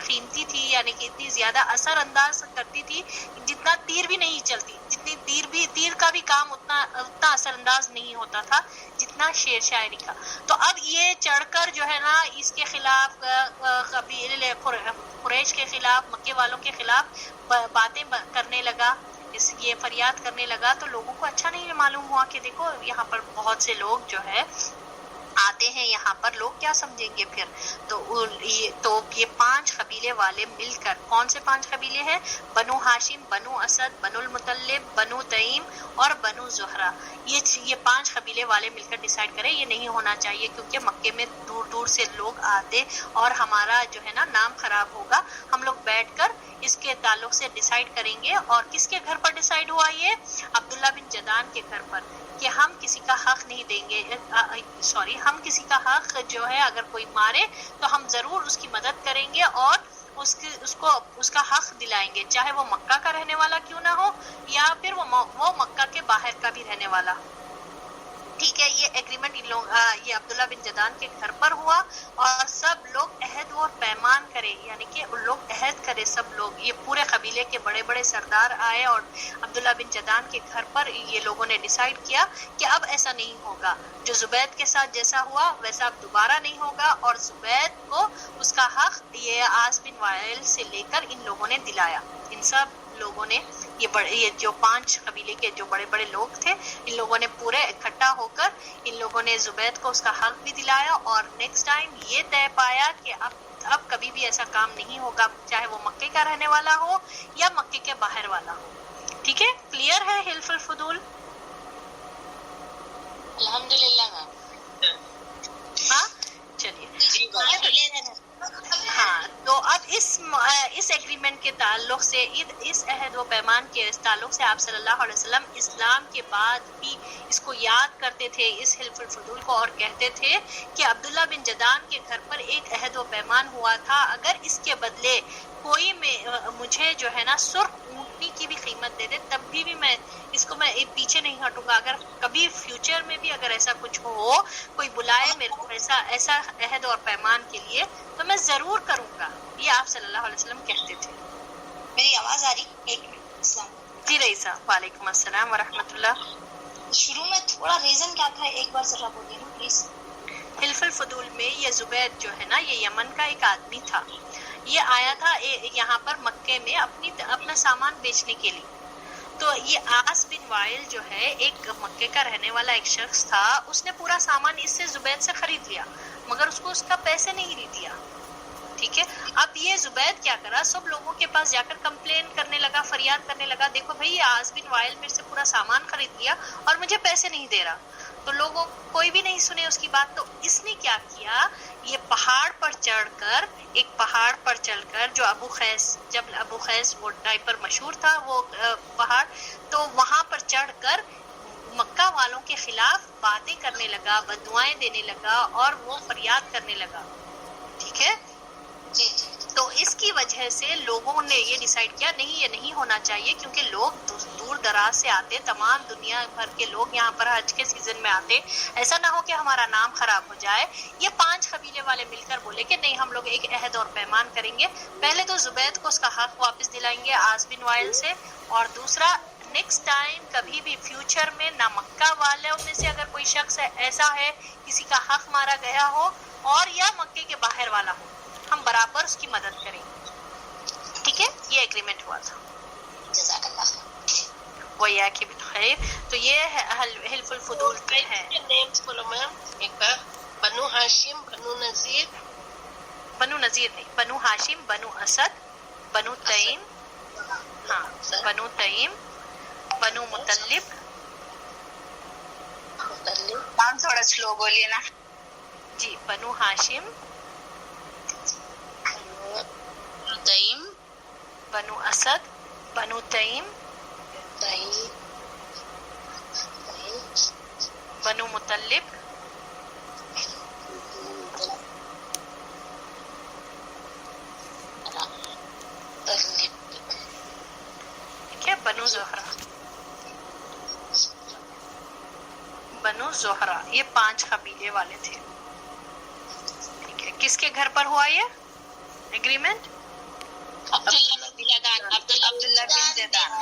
قیمتی تھی، یعنی کہ اتنی زیادہ اثر انداز کرتی تھی، جتنا تیر بھی نہیں چلتی، جتنی تیر کا بھی کام اتنا اثر انداز نہیں ہوتا تھا جتنا شعر شاعری کا۔ تو اب یہ چڑھ کر جو ہے نا اس کے خلاف، قبیلے قریش کے خلاف، مکے والوں کے خلاف باتیں کرنے لگا، یہ فریاد کرنے لگا، تو لوگوں کو اچھا نہیں معلوم ہوا کہ دیکھو یہاں پر بہت سے لوگ جو ہے آتے ہیں، یہاں پر لوگ کیا سمجھیں گے پھر، تو یہ 5 قبیلے والے مل کر، کون سے 5 قبیلے ہیں؟ بنو ہاشم، بنو اسد، بنو المطلب، بنو تیم اور بنو زہرہ، یہ 5 قبیلے والے مل کر ڈیسائیڈ کریں یہ نہیں ہونا چاہیے، کیونکہ مکے میں دور دور سے لوگ آتے اور ہمارا جو ہے نا نام خراب ہوگا، ہم لوگ بیٹھ کر اس کے تعلق سے ڈیسائیڈ کریں گے۔ اور کس کے گھر پر ڈیسائیڈ ہوا؟ یہ عبداللہ بن جدان کے گھر پر، کہ ہم کسی کا حق نہیں دیں گے، ہم کسی کا حق جو ہے اگر کوئی مارے تو ہم ضرور اس کی مدد کریں گے اور اس کا حق دلائیں گے، چاہے وہ مکہ کا رہنے والا کیوں نہ ہو یا پھر وہ مکہ کے باہر کا بھی رہنے والا، ٹھیک ہے۔ یہ ایگریمنٹ یہ عبداللہ بن جدان کے گھر پر ہوا اور سب لوگ عہد اور پیمان کرے، یعنی کہ ان لوگ عہد کرے، سب لوگ، یہ پورے قبیلے کے بڑے بڑے سردار آئے اور عبداللہ بن جدان کے گھر پر یہ لوگوں نے ڈیسائیڈ کیا کہ اب ایسا نہیں ہوگا، جو زبید کے ساتھ جیسا ہوا ویسا اب دوبارہ نہیں ہوگا، اور زبید کو اس کا حق یہ عاص بن وائل سے لے کر ان لوگوں نے دلایا، ان سب لوگوں نے، یہ جو 5 قبیلے کے جو بڑے بڑے لوگ تھے، ان لوگوں نے پورے اکٹھا ہو کر ان لوگوں نے زبید کو اس کا حق بھی دلایا، اور نیکسٹ ٹائم یہ طے پایا کہ اب کبھی بھی ایسا کام نہیں ہوگا، چاہے وہ مکے کا رہنے والا ہو یا مکے کے باہر والا ہو، ٹھیک ہے، کلیئر ہے حلف الفضول؟
الحمدللہ
ہاں چلیے، ہاں، تو اب اس ایگریمنٹ کے تعلق سے، اس عہد و پیمان کے تعلق سے آپ صلی اللہ علیہ وسلم اسلام کے بعد بھی اس کو یاد کرتے تھے، اس حلف الفضول کو، اور کہتے تھے کہ عبداللہ بن جدان کے گھر پر ایک عہد و پیمان ہوا تھا، اگر اس کے بدلے کوئی مجھے جو ہے نا سرخ اونٹنی کی بھی قیمت دے دے تب بھی میں اس کو میں پیچھے نہیں ہٹوں گا، اگر کبھی فیوچر میں بھی اگر ایسا کچھ ہو، کوئی بلائے میرے کو ایسا عہد اور پیمان کے لیے تو میں ضرور کروں گا، یہ آپ صلی اللہ علیہ وسلم کہتے تھے۔
میری آواز آ رہی؟ ایک منٹ، السلام
جی رئیسہ، وعلیکم السلام ورحمۃ اللہ۔
شروع میں تھوڑا ریزن کیا تھا ایک بار ذرا بولیے نا پلیز۔
حلف الفضول میں یہ زبید جو ہے نا یہ یمن کا ایک آدمی تھا، یہ آیا تھا یہاں پر مکے میں اپنا سامان بیچنے کے لیے، تو یہ آس بن وائل جو ہے ایک مکے کا رہنے والا ایک شخص تھا، اس نے پورا سامان اس سے زبید سے خرید لیا، مگر اس کو اس کا پیسے نہیں دیا. ٹھیک ہے. اب یہ زبید کیا کرا، سب لوگوں کے پاس جا کر کمپلین کرنے لگا، فریاد کرنے لگا، دیکھو بھائی یہ آس بن وائل میرے سے پورا سامان خرید لیا اور مجھے پیسے نہیں دے رہا. تو لوگوں کوئی بھی نہیں سنے اس کی بات. تو اس نے کیا کیا، یہ پہاڑ پر چڑھ کر، ایک پہاڑ پر چڑھ کر جو ابو خیس، جب ابو خیس وہ ٹائم پر مشہور تھا وہ پہاڑ، تو وہاں پر چڑھ کر مکہ والوں کے خلاف باتیں کرنے لگا، بددعائیں دینے لگا اور وہ فریاد کرنے لگا. ٹھیک ہے.
جی
تو اس کی وجہ سے لوگوں نے یہ ڈیسائیڈ کیا نہیں یہ نہیں ہونا چاہیے، کیونکہ لوگ دور دراز سے آتے، تمام دنیا بھر کے لوگ یہاں پر حج کے سیزن میں آتے، ایسا نہ ہو کہ ہمارا نام خراب ہو جائے. یہ 5 قبیلے والے مل کر بولے کہ نہیں ہم لوگ ایک عہد اور پیمان کریں گے. پہلے تو زبید کو اس کا حق واپس دلائیں گے آس بن وائل سے، اور دوسرا نیکسٹ ٹائم کبھی بھی فیوچر میں نہ مکہ والوں میں سے اگر کوئی شخص ایسا ہے کسی کا حق مارا گیا ہو اور یا مکے کے باہر والا ہو، ہم برابر اس کی مدد کریں گے. ٹھیک ہے. یہ ایگریمنٹ ہوا تھا.
جزاک اللہ.
وَإِيَّاكِ بِالْخَيْرِ. تو یہ ہے حلف الفضول ہے.
نیمز بولو میم ایک بار. بنو ہاشم، بنو نذیر،
بنو نذیر نہیں، بنو ہاشم، بنو اسد، بنو تیم، ہاں بنو تیم، بنو مطلب.
نام تھوڑا سلو بولیے نا.
جی بنو ہاشم،
تیم،
بنو اسد، بنو تیم، بنو مطلب، ٹھیک ہے، بنو زہرا، بنو زہرا. یہ 5 قبیلے والے تھے. ٹھیک ہے. کس کے گھر پر ہوا یہ ایگریمنٹ؟
عبداللہ بن جدان.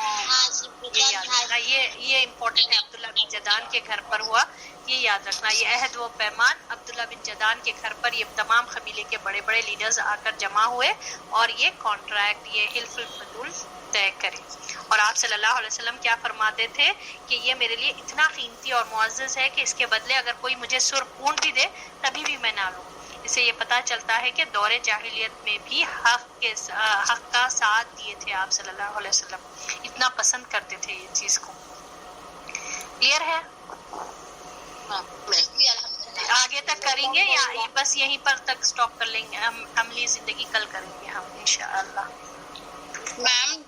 یہ یاد رکھنا، یہ امپورٹنٹ ہے. عبداللہ بن جدان کے گھر پر ہوا، یہ یاد رکھنا. یہ عہد و پیمان عبداللہ بن جدان کے گھر پر، یہ تمام قبیلے کے بڑے بڑے لیڈرز آ کر جمع ہوئے اور یہ کانٹریکٹ، یہ حلف الفضول طے کرے. اور آپ صلی اللہ علیہ وسلم کیا فرماتے تھے کہ یہ میرے لیے اتنا قیمتی اور معزز ہے کہ اس کے بدلے اگر کوئی مجھے سر خون بھی دے تبھی بھی میں نہ لوں. اس سے یہ پتہ چلتا ہے کہ دور جاہلیت میں بھی حق کا ساتھ دیے تھے آپ صلی اللہ علیہ وسلم، اتنا پسند کرتے تھے یہ چیز کو. کلیئر ہے؟ آگے تک کریں گے یا بس یہیں پر تک سٹاپ کر لیں گے؟ ہم عملی زندگی کل کریں گے ہم انشاءاللہ.
میم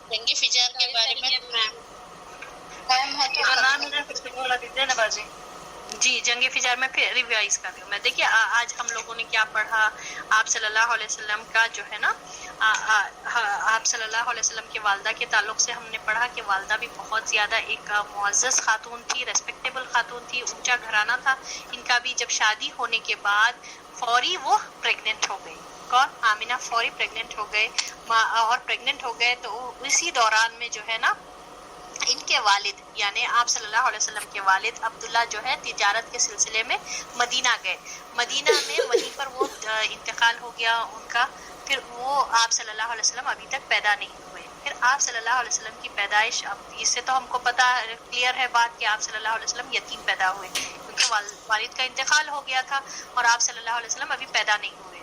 جنگی فجار کے بارے میں
جی جنگ فجار میں پھر ریوائز کر دوں میں. دیکھیے آج ہم لوگوں نے کیا پڑھا، آپ صلی اللہ علیہ وسلم کا جو ہے نا، آپ صلی اللہ علیہ وسلم کی والدہ کے تعلق سے ہم نے پڑھا کہ والدہ بھی بہت زیادہ ایک معزز خاتون تھی، ریسپیکٹیبل خاتون تھی، اونچا گھرانہ تھا ان کا بھی. جب شادی ہونے کے بعد فوری وہ پریگننٹ ہو گئی. کون؟ آمینہ فوری پریگننٹ ہو گئے. اور پریگننٹ ہو گئے تو اسی دوران میں جو ہے نا ان کے والد یعنی آپ صلی اللہ علیہ وسلم کے والد عبداللہ جو ہے تجارت کے سلسلے میں مدینہ گئے. مدینہ میں وہیں پر وہ انتقال ہو گیا ان کا. پھر وہ آپ صلی اللہ علیہ وسلم ابھی تک پیدا نہیں ہوئے. پھر آپ صلی اللہ علیہ وسلم کی پیدائش، اب اس سے تو ہم کو پتا کلیئر ہے بات کہ آپ صلی اللہ علیہ وسلم یتیم پیدا ہوئے کیونکہ والد کا انتقال ہو گیا تھا اور آپ صلی اللہ علیہ وسلم ابھی پیدا نہیں ہوئے.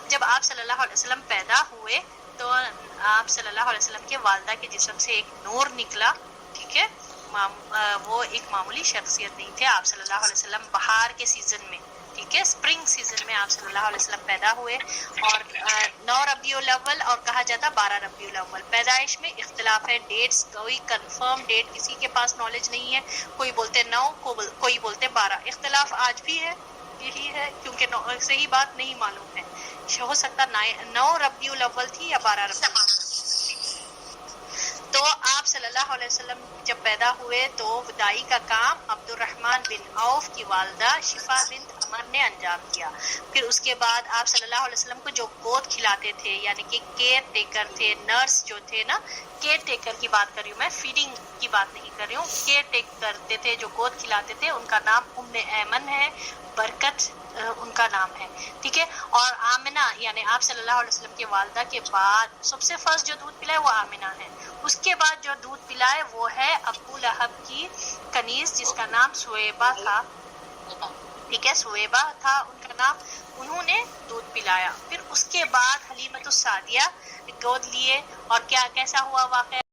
جب آپ صلی اللہ علیہ وسلم پیدا ہوئے تو آپ صلی اللہ علیہ وسلم کے والدہ کے جسم سے ایک نور نکلا. ٹھیک ہے. وہ ایک معمولی شخصیت نہیں تھے. آپ صلی اللہ علیہ وسلم بہار کے سیزن میں، ٹھیک ہے، اسپرنگ سیزن میں آپ صلی اللہ علیہ وسلم پیدا ہوئے. اور 9 ربیع الاول اور کہا جاتا 12 ربیع الاول. پیدائش میں اختلاف ہے، ڈیٹس کوئی کنفرم ڈیٹ کسی کے پاس نالج نہیں ہے. کوئی بولتے 9، کوئی بولتے 12. اختلاف آج بھی ہے، یہی ہے کیونکہ صحیح بات نہیں معلوم ہے. ہو سکتا 9 ربیع الاول تھی یا 12 ربیع الاول. تو آپ صلی اللہ علیہ وسلم جب پیدا ہوئے تو وداعی کا کام عبد الرحمن بن عوف کی والدہ شفا بنت عمر نے انجام دیا. پھر اس کے بعد آپ صلی اللہ علیہ وسلم کو جو گود کھلاتے تھے یعنی کہ کیئر ٹیکر تھے، نرس جو تھے نا، کیئر ٹیکر کی بات کر رہی ہوں میں، فیڈنگ کی بات نہیں کر رہی ہوں. کیئر ٹیک کرتے تھے، جو گود کھلاتے تھے، ان کا نام ام ایمن ہے، برکت ان کا نام ہے، ٹھیک ہے. اور آمنہ یعنی آپ صلی اللہ علیہ وسلم کی والدہ کے بعد سب سے فرسٹ جو دودھ پلائے وہ آمنہ ہے. اس کے بعد جو دودھ پلائے وہ ہے ابو لہب کی کنیز جس کا نام سویبہ تھا، ٹھیک ہے، سویبہ تھا ان کا نام. انہوں نے دودھ پلایا. پھر اس کے بعد حلیمۃ السعدیہ گود لیے. اور کیا کیسا ہوا واقعہ؟